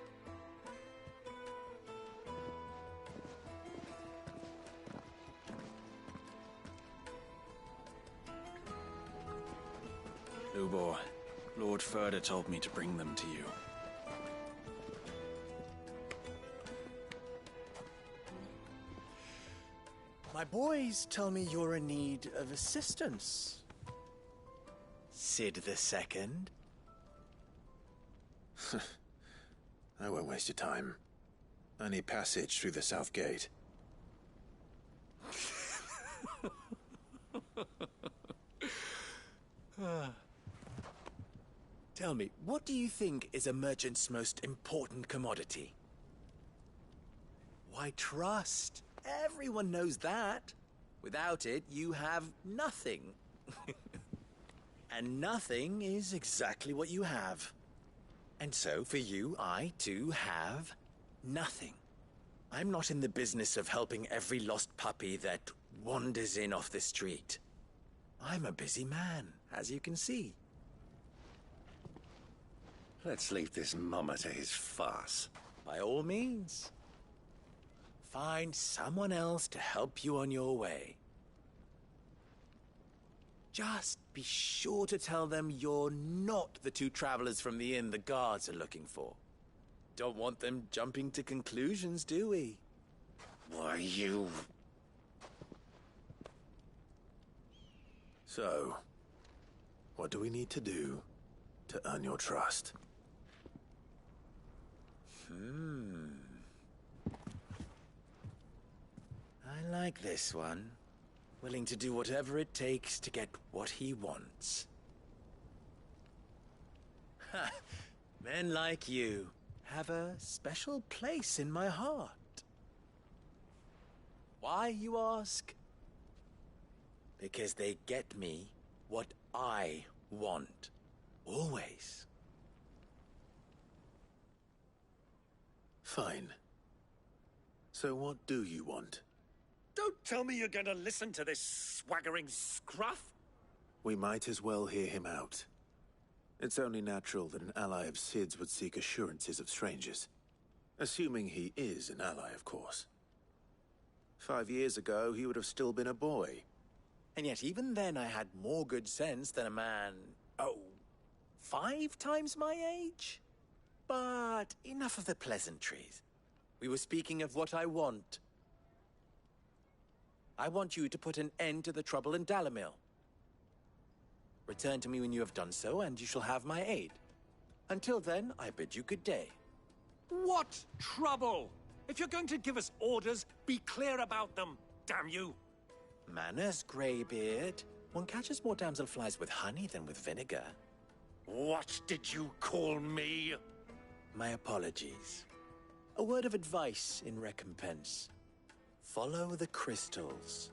Lubor, Lord Fryndarr told me to bring them to you. My boys tell me you're in need of assistance. Sid the Second? I won't waste your time. I need passage through the south gate. Tell me, what do you think is a merchant's most important commodity? Why, trust. Everyone knows that. Without it, you have nothing. And nothing is exactly what you have. And so, for you, I, too, have nothing. I'm not in the business of helping every lost puppy that wanders in off the street. I'm a busy man, as you can see. Let's leave this mummer to his farce. By all means. Find someone else to help you on your way. Just be sure to tell them you're not the two travelers from the inn the guards are looking for. Don't want them jumping to conclusions, do we? Why, you... So, what do we need to do to earn your trust? I like this one. Willing to do whatever it takes to get what he wants. Ha! Men like you have a special place in my heart. Why, you ask? Because they get me what I want. Always. Fine. So what do you want? Don't tell me you're going to listen to this swaggering scruff! We might as well hear him out. It's only natural that an ally of Sid's would seek assurances of strangers. Assuming he is an ally, of course. 5 years ago, he would have still been a boy. And yet even then I had more good sense than a man, 5 times my age? But enough of the pleasantries. We were speaking of what I want. I want you to put an end to the trouble in Dalamil. Return to me when you have done so, and you shall have my aid. Until then, I bid you good day. What trouble? If you're going to give us orders, be clear about them, damn you! Manners, Greybeard. One catches more damselflies with honey than with vinegar. What did you call me? My apologies. A word of advice in recompense. Follow the crystals.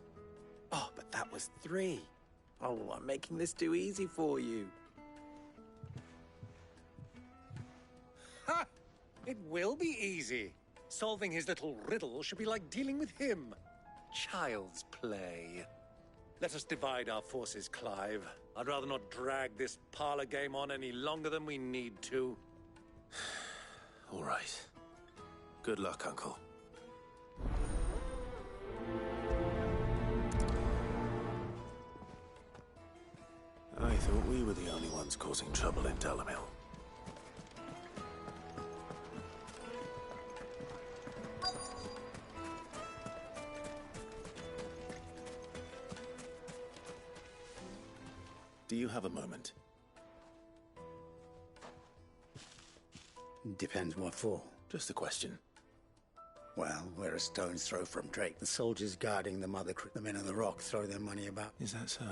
Oh, but that was 3. Oh, I'm making this too easy for you. Ha! It will be easy. Solving his little riddle should be like dealing with him. Child's play. Let us divide our forces, Clive. I'd rather not drag this parlor game on any longer than we need to. All right. Good luck, Uncle. I thought we were the only ones causing trouble in Dalamil. Do you have a moment? Depends what for. Just a question. Well, we're a stone's throw from Drake. The soldiers guarding the mother the men on the rock throw their money about. Is that so?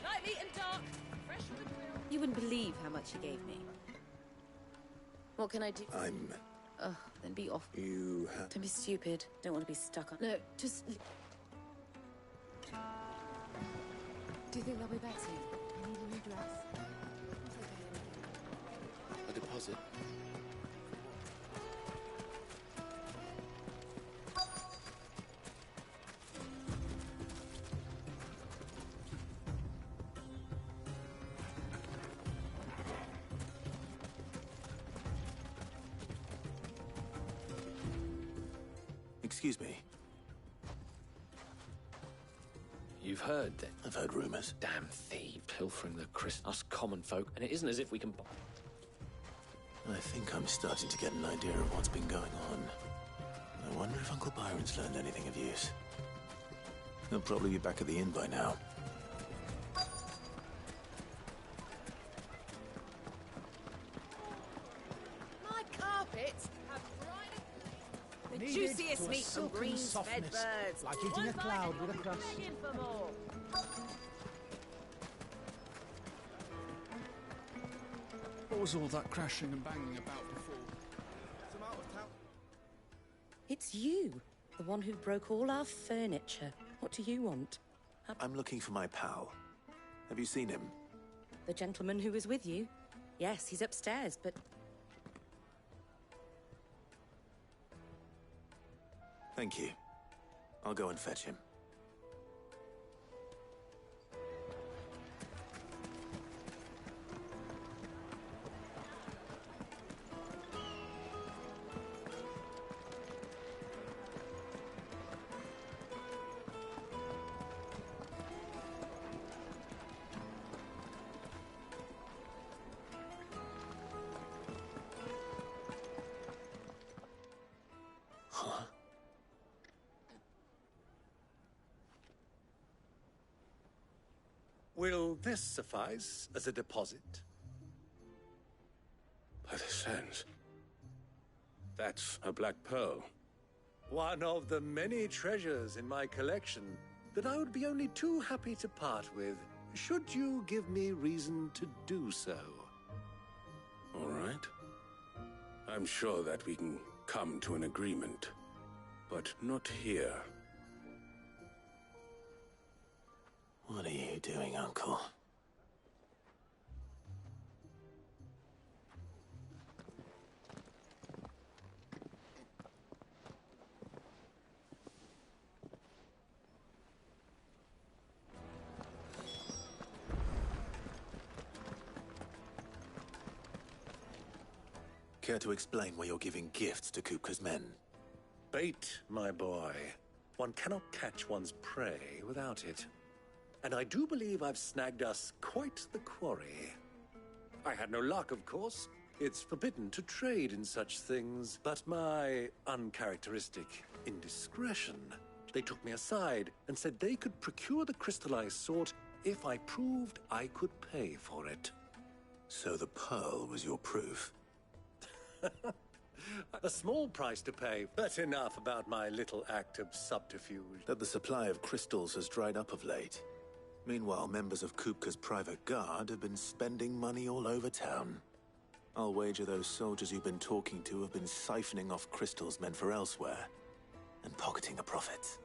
Lightly and dark. Fresh from the grill. You wouldn't believe how much he gave me. What can I do? I'm... Oh, then be off. You have... Don't be stupid. Don't want to be stuck on... No, just... Do you think they'll be back soon? I need a new dress. A deposit. Excuse me. You've heard that? I've heard rumors. Damn thief pilfering the us common folk, and it isn't as if we can... I think I'm starting to get an idea of what's been going on. I wonder if Uncle Byron's learned anything of use. He'll probably be back at the inn by now. My carpets have the Needed juiciest to a meat from silken green-fed softness, birds. like eating a cloud with a crust. Begging for more. What was all that crashing and banging about before? Some out of town. It's you, the one who broke all our furniture. What do you want? I'm looking for my pal. Have you seen him? The gentleman who was with you? Yes, he's upstairs, but... Thank you. I'll go and fetch him. Will this suffice as a deposit? By the sands. That's a black pearl. One of the many treasures in my collection that I would be only too happy to part with, should you give me reason to do so. All right. I'm sure that we can come to an agreement, but not here. What are you doing, Uncle? Care to explain why you're giving gifts to Kupka's men? Bait, my boy. One cannot catch one's prey without it. And I do believe I've snagged us quite the quarry. I had no luck, of course. It's forbidden to trade in such things, but my uncharacteristic indiscretion. They took me aside and said they could procure the crystallized sort if I proved I could pay for it. So the pearl was your proof? A small price to pay, but enough about my little act of subterfuge. That the supply of crystals has dried up of late. Meanwhile, members of Kupka's private guard have been spending money all over town. I'll wager those soldiers you've been talking to have been siphoning off crystals meant for elsewhere, and pocketing the profits.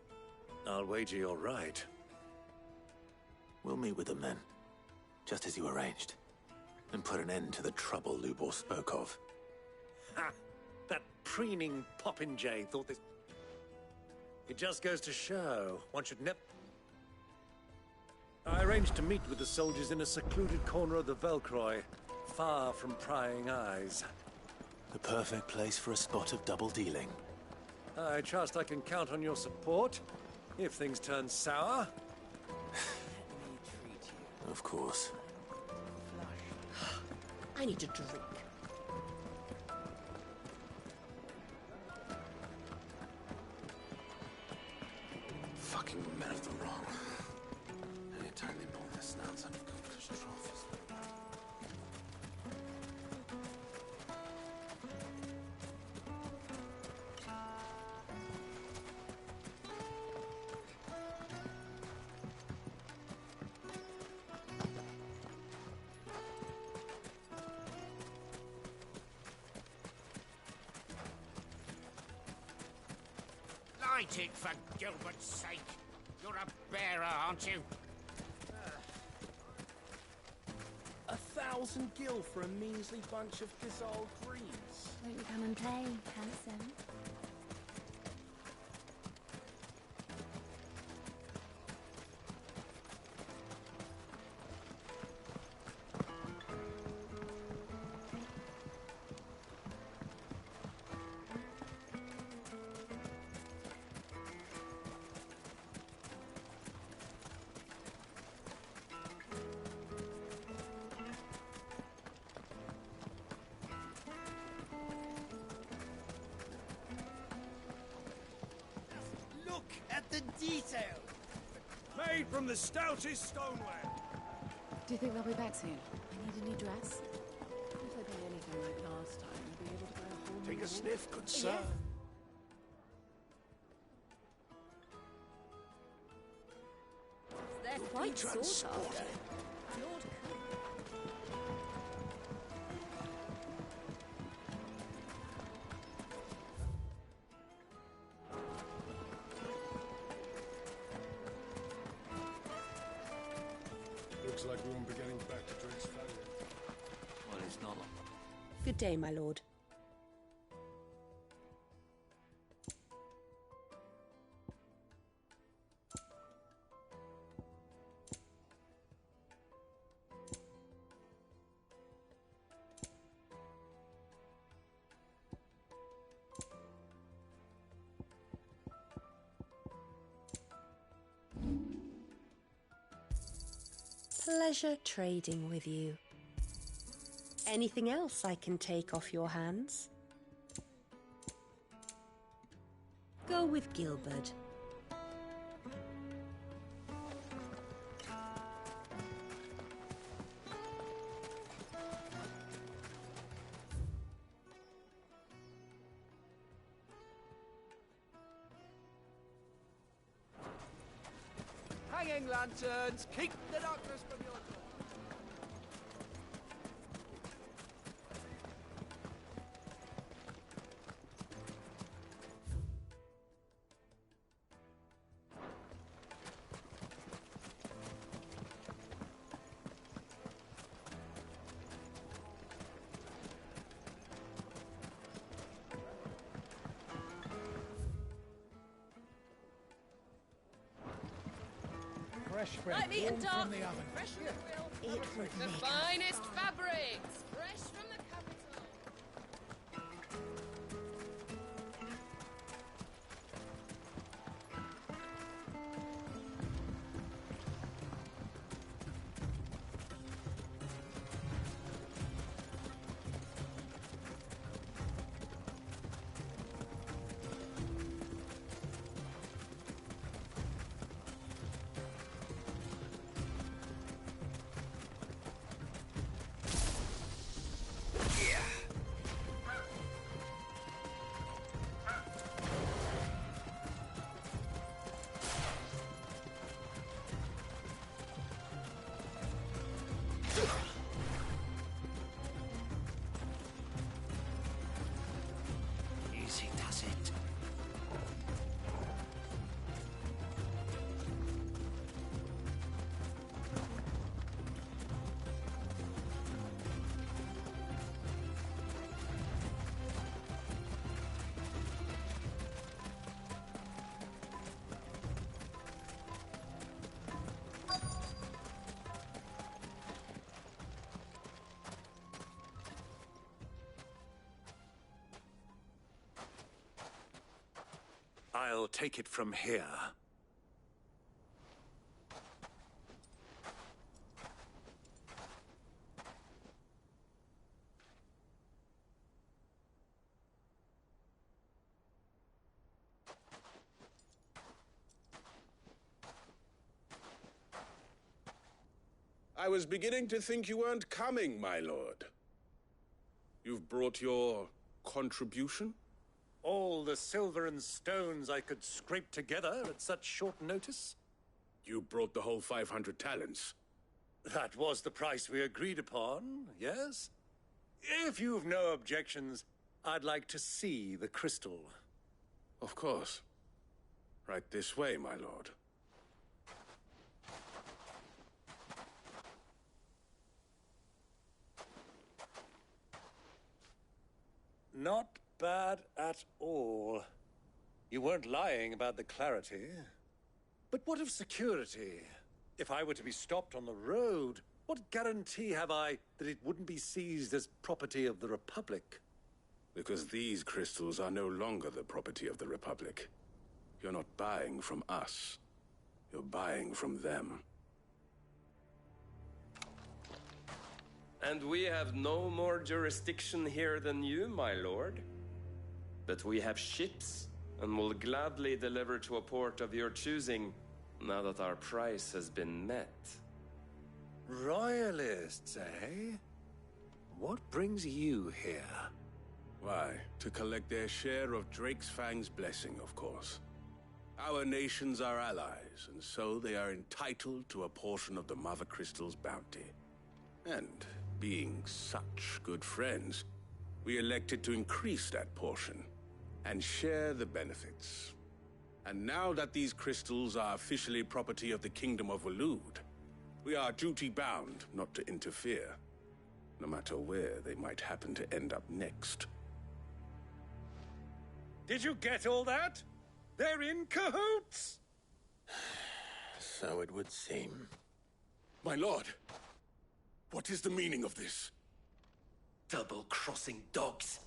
I'll wager you're right. We'll meet with them then, just as you arranged, and put an end to the trouble Lubor spoke of. Ha! That preening popinjay thought this... It just goes to show, one should never... I arranged to meet with the soldiers in a secluded corner of the Velcroy, far from prying eyes. The perfect place for a spot of double dealing. I trust I can count on your support, if things turn sour. Of course. I need a drink. Fucking men of the wrong. Anytime they pull their snouts out of Kupka's trophies. Light it, for Gilbert's sake. You're a bearer, aren't you? 1,000 gil for a measly bunch of dissolved greens. Won't you come and play, handsome? Detail! Made from the stoutest stoneware! Do you think they'll be back soon? I need a new dress. If they pay anything like last time, we'll be able to buy a whole Take new a sniff, good sir. Yes. They're You'll quite be sought transported. after. Lord Looks like we won't be getting back to Drake's family. Well, it's not like... Good day, my lord. Pleasure trading with you. Anything else I can take off your hands? Go with Gilbert. Hanging lanterns, keep the darkness from your door. Fresh bread, light meat and dark, fresh from the grill. The finest fabrics, fresh from the capital. I'll take it from here. I was beginning to think you weren't coming, my lord. You've brought your contribution? All the silver and stones I could scrape together at such short notice? You brought the whole 500 talents. That was the price we agreed upon, yes? If you've no objections, I'd like to see the crystal. Of course. Right this way, my lord. Not bad at all. You weren't lying about the clarity. But what of security? If I were to be stopped on the road, what guarantee have I that it wouldn't be seized as property of the Republic? Because these crystals are no longer the property of the Republic. You're not buying from us. You're buying from them. And we have no more jurisdiction here than you, my lord. But we have ships, and will gladly deliver to a port of your choosing, now that our price has been met. Royalists, eh? What brings you here? Why, to collect their share of Drake's Fang's blessing, of course. Our nations are allies, and so they are entitled to a portion of the Mother Crystal's bounty. And being such good friends, we elected to increase that portion and share the benefits. And now that these crystals are officially property of the Kingdom of Waloed, we are duty-bound not to interfere, no matter where they might happen to end up next. Did you get all that? They're in cahoots! So it would seem. My lord, what is the meaning of this? Double-crossing dogs.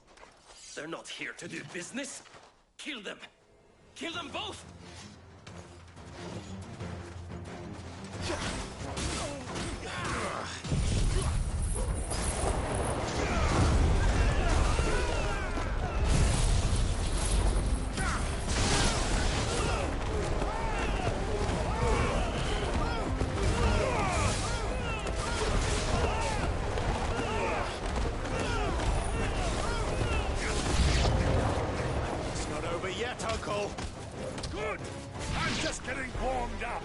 They're not here to do business. Kill them! Kill them both! Uncle! Good! I'm just getting warmed up!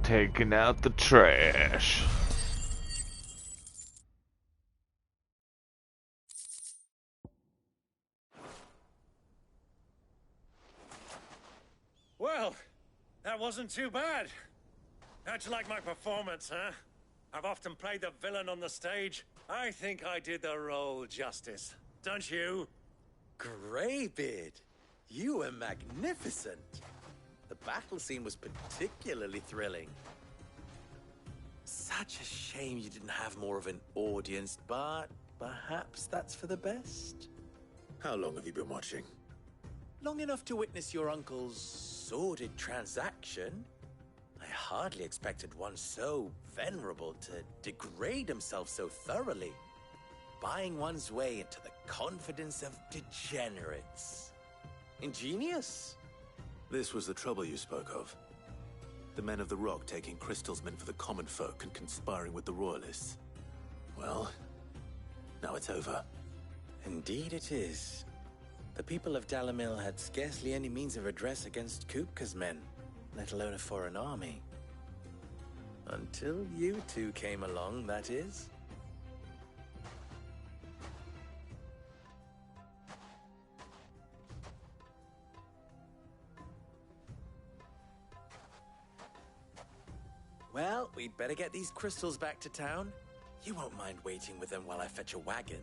taking out the trash. Well, that wasn't too bad. How'd you like my performance, huh? I've often played the villain on the stage. I think I did the role justice. Don't you? Greybeard, you were magnificent. The battle scene was particularly thrilling. Such a shame you didn't have more of an audience, but perhaps that's for the best. How long have you been watching? Long enough to witness your uncle's sordid transaction. I hardly expected one so venerable to degrade himself so thoroughly, buying one's way into the confidence of degenerates. Ingenious. This was the trouble you spoke of. The men of the Rock taking crystals meant for the common folk and conspiring with the Royalists. Well, now it's over. Indeed it is. The people of Dalamil had scarcely any means of redress against Kupka's men, let alone a foreign army. Until you two came along, that is. Well, we'd better get these crystals back to town. You won't mind waiting with them while I fetch a wagon.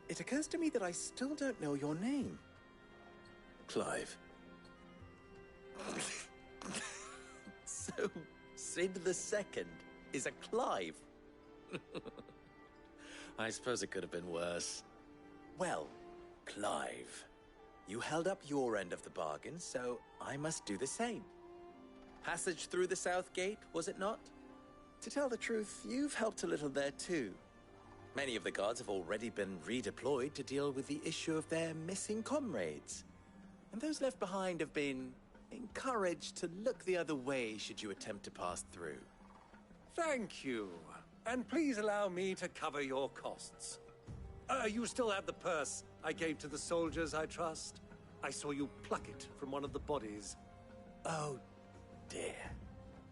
It occurs to me that I still don't know your name. Clive. So, Sid the Second is a Clive. I suppose it could have been worse. Well, Clive, you held up your end of the bargain, so I must do the same. Passage through the South Gate, was it not? To tell the truth, you've helped a little there too. Many of the guards have already been redeployed to deal with the issue of their missing comrades. And those left behind have been encouraged to look the other way should you attempt to pass through. Thank you. And please allow me to cover your costs. You still have the purse I gave to the soldiers, I trust? I saw you pluck it from one of the bodies. Oh, dear.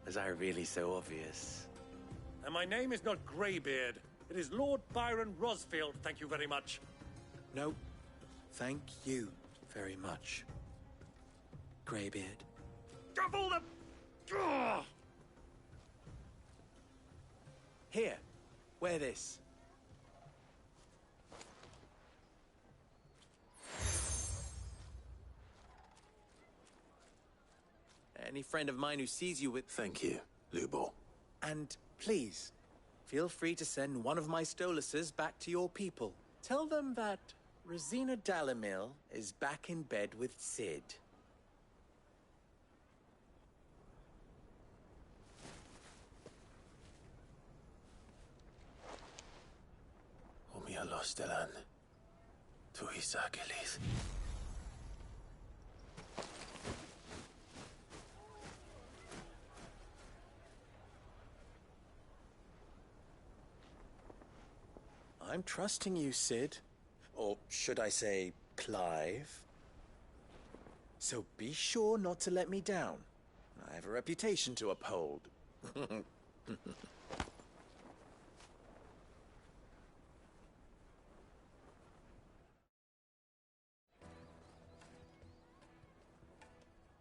Was I really so obvious? And my name is not Greybeard. It is Lord Byron Rosfield, thank you very much. No, thank you very much, Greybeard. Double the... Ugh! Here, wear this. Any friend of mine who sees you with... Thank you, Lubor. And please, feel free to send one of my Stoluses back to your people. Tell them that Rosina Dalamil is back in bed with Sid. Omia Lostelan. Tuisa Achilles. I'm trusting you, Sid. Or should I say, Clive. So be sure not to let me down. I have a reputation to uphold.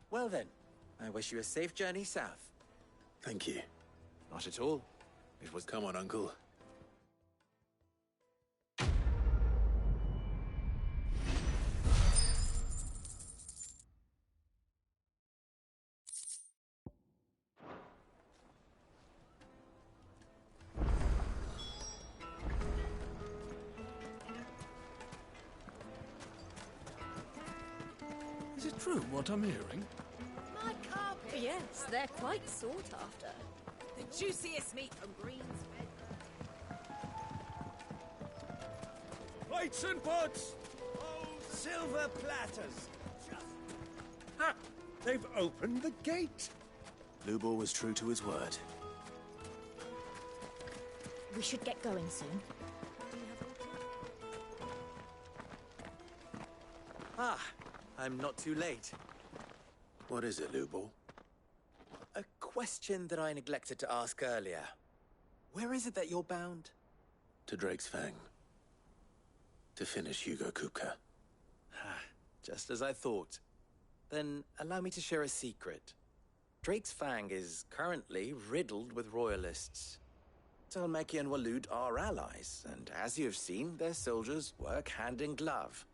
Well then, I wish you a safe journey south. Thank you. Not at all. It was... Come on, Uncle. Is it true what I'm hearing? My carpet. Yes, they're quite sought after. The juiciest meat from Green's Bed. Plates and pots! Oh, silver platters! Ha! They've opened the gate! Lubor was true to his word. We should get going soon. Ah, I'm not too late. What is it, Lubor? A question that I neglected to ask earlier. Where is it that you're bound? To Drake's Fang. To finish Hugo Kupka. Just as I thought. Then allow me to share a secret. Drake's Fang is currently riddled with royalists. Talmeki and Waloed are allies, and as you have seen, their soldiers work hand in glove.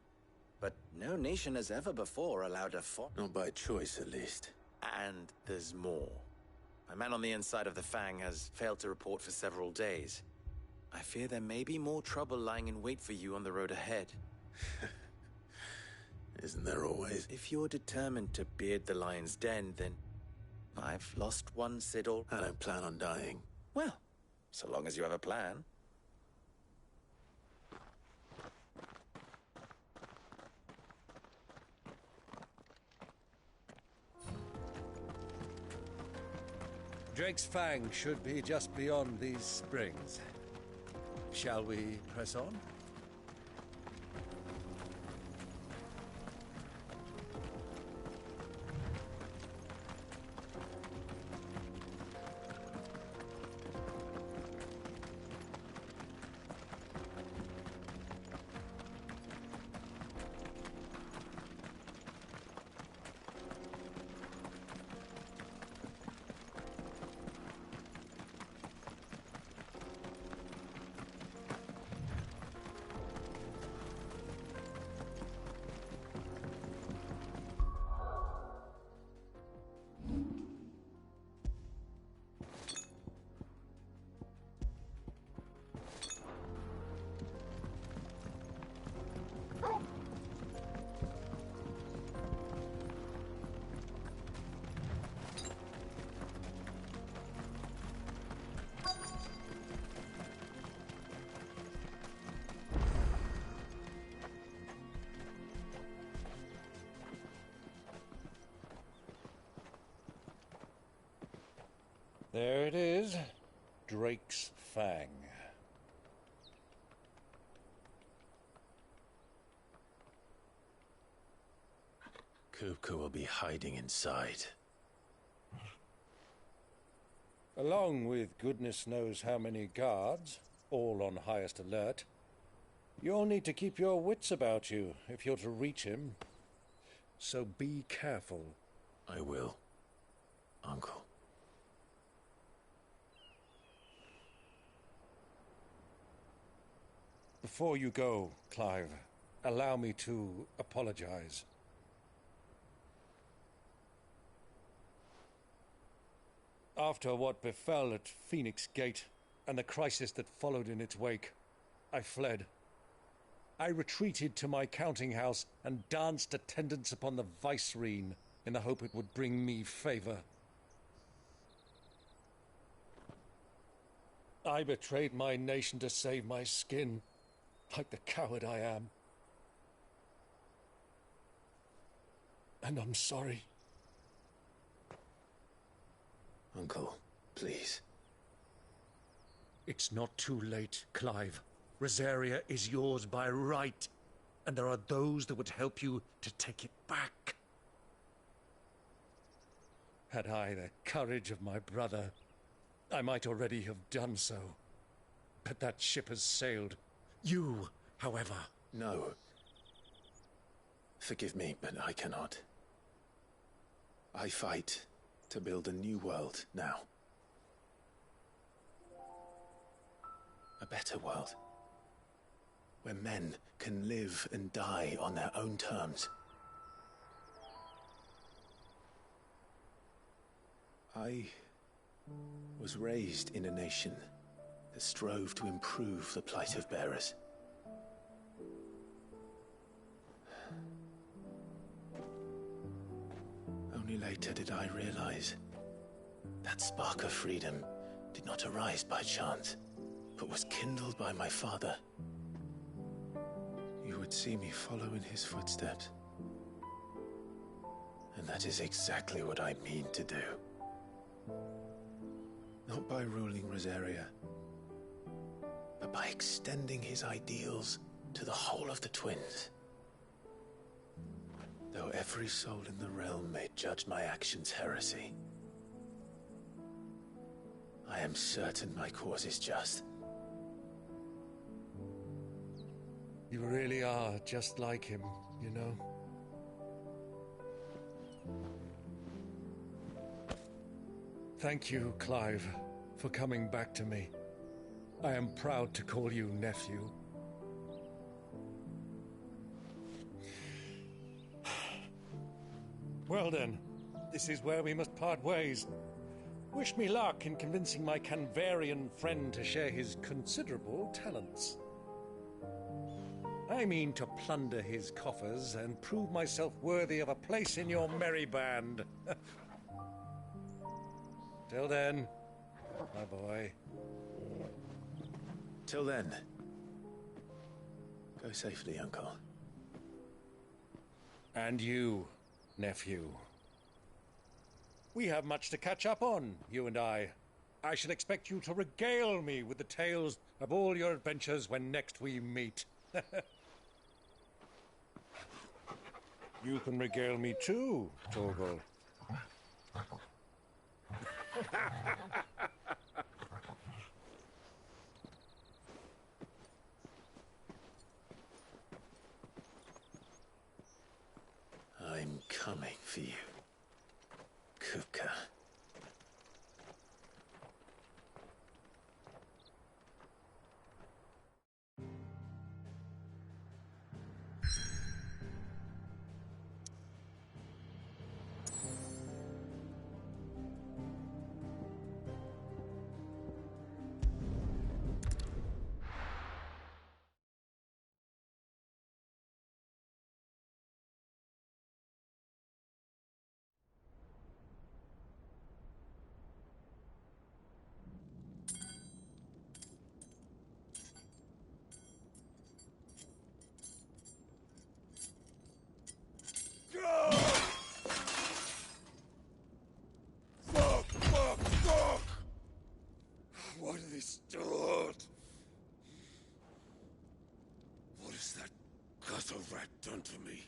But no nation has ever before allowed a Not by choice, at least. And there's more. A man on the inside of the Fang has failed to report for several days. I fear there may be more trouble lying in wait for you on the road ahead. Isn't there always? If you're determined to beard the lion's den, then I've lost one Siddle. I don't plan on dying. Well, so long as you have a plan. Drake's Fang should be just beyond these springs. Shall we press on? There it is, Drake's Fang. Kupka will be hiding inside. Along with goodness knows how many guards, all on highest alert. You'll need to keep your wits about you if you're to reach him. So be careful. I will, Uncle. Before you go, Clive, allow me to apologize. After what befell at Phoenix Gate and the crisis that followed in its wake, I fled. I retreated to my counting house and danced attendance upon the vicereine in the hope it would bring me favor. I betrayed my nation to save my skin, like the coward I am. And I'm sorry. Uncle, please. It's not too late, Clive. Rosaria is yours by right, and there are those that would help you to take it back. Had I the courage of my brother, I might already have done so. But that ship has sailed. You, however... No. Forgive me, but I cannot. I fight to build a new world now. A better world. Where men can live and die on their own terms. I was raised in a nation that strove to improve the plight of bearers. Only later did I realize that spark of freedom did not arise by chance, but was kindled by my father. You would see me follow in his footsteps. And That is exactly what I mean to do. Not by ruling Rosaria, but by extending his ideals to the whole of the twins. Though every soul in the realm may judge my actions heresy, I am certain my cause is just. You really are just like him, you know? Thank you, Clive, for coming back to me. I am proud to call you nephew. Well then, this is where we must part ways. Wish me luck in convincing my Canvarian friend to share his considerable talents. I mean to plunder his coffers and prove myself worthy of a place in your merry band. Till then, my boy. Till then, go safely, Uncle. And you, nephew. We have much to catch up on, you and I. I shall expect you to regale me with the tales of all your adventures when next we meet. You can regale me too, Torgal. I'm coming for you, Kupka. Fuck! Why do they still hurt? What has that gutter rat done to me?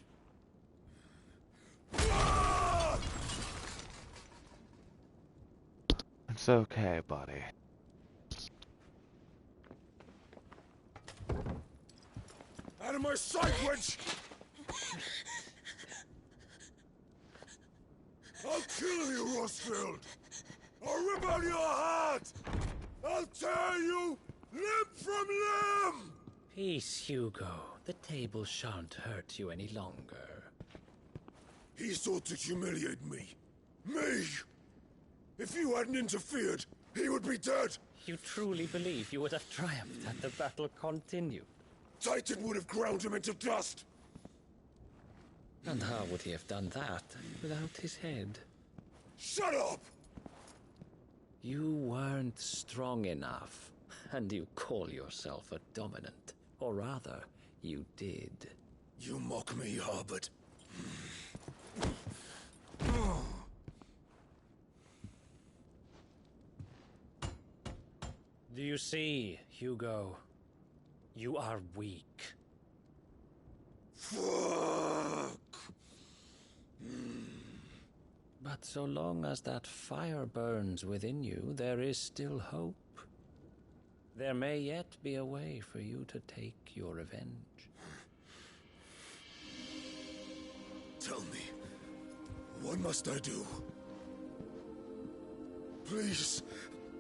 It's okay, buddy. Out of my sight, witch! I'll kill you, Rosfield! I'll rip out your heart! I'll tear you limb from limb! Peace, Hugo. The table shan't hurt you any longer. He sought to humiliate me. Me! If you hadn't interfered, he would be dead! You truly believe you would have triumphed had the battle continued? Titan would have ground him into dust! And how would he have done that without his head? Shut up! You weren't strong enough, and you call yourself a dominant. Or rather, you did. You mock me, Harbert. Do you see, Hugo? You are weak. Fuck! But so long as that fire burns within you, there is still hope. There may yet be a way for you to take your revenge. Tell me, what must I do? Please,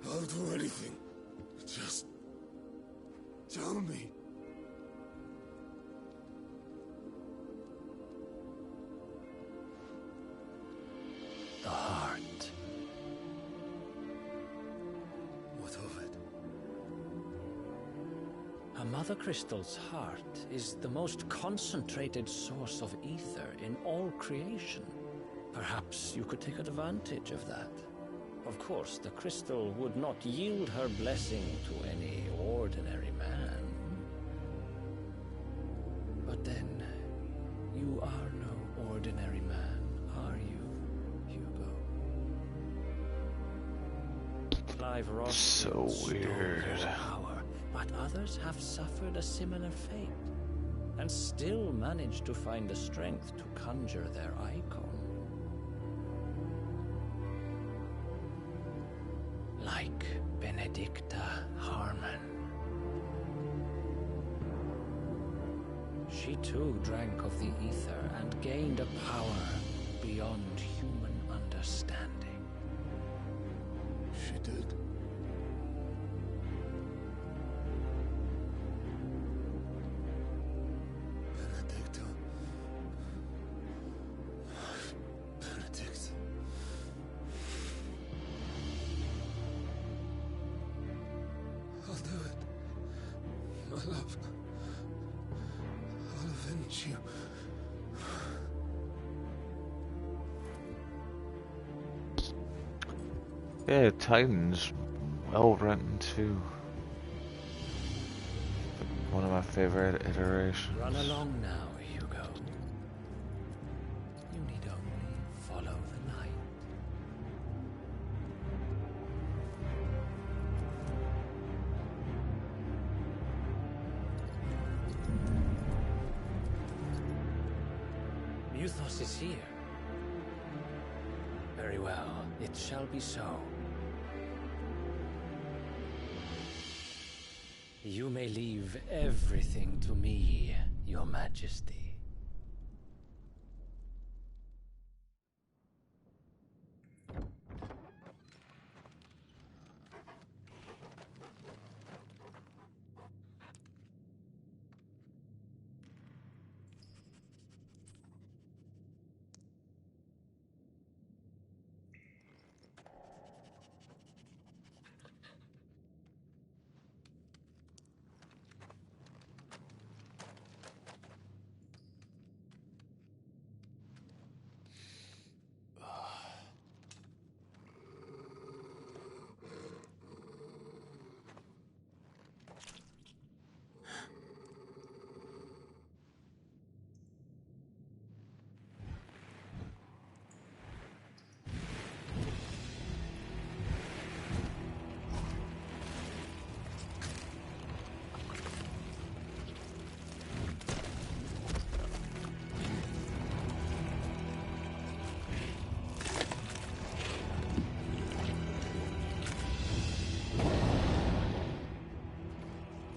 I'll do anything. Just tell me. The heart. What of it? A Mother Crystal's heart is the most concentrated source of ether in all creation. Perhaps you could take advantage of that. Of course, the crystal would not yield her blessing to any ordinary man. But then, you are no ordinary man, are you? 5 Rothschild So stole weird. your power, but others have suffered a similar fate, and still managed to find the strength to conjure their icon. Like Benedicta Harmon. She too drank of the ether and gained a power beyond human understanding. She did. Benedicta. Benedict. I'll do it. My love. I'll avenge you. Yeah, Titan's well written too. One of my favorite iterations. Run along now, Hugo. You need only follow the light. Muthos is here. Very well, it shall be so. You may leave everything to me, Your Majesty.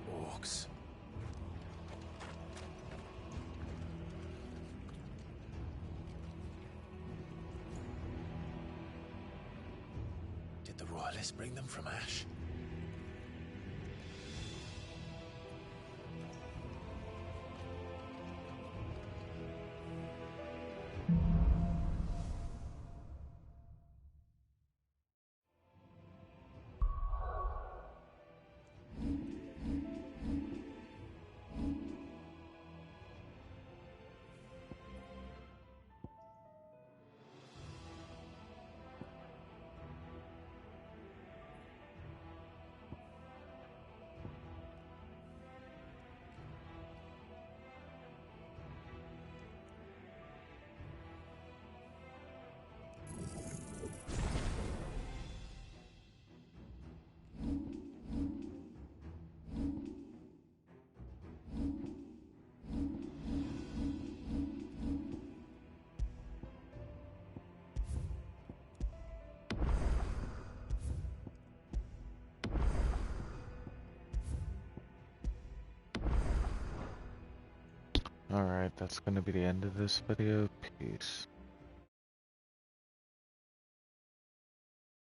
Orcs. Did the Royalists bring them from Ash? Alright, that's gonna be the end of this video. Peace.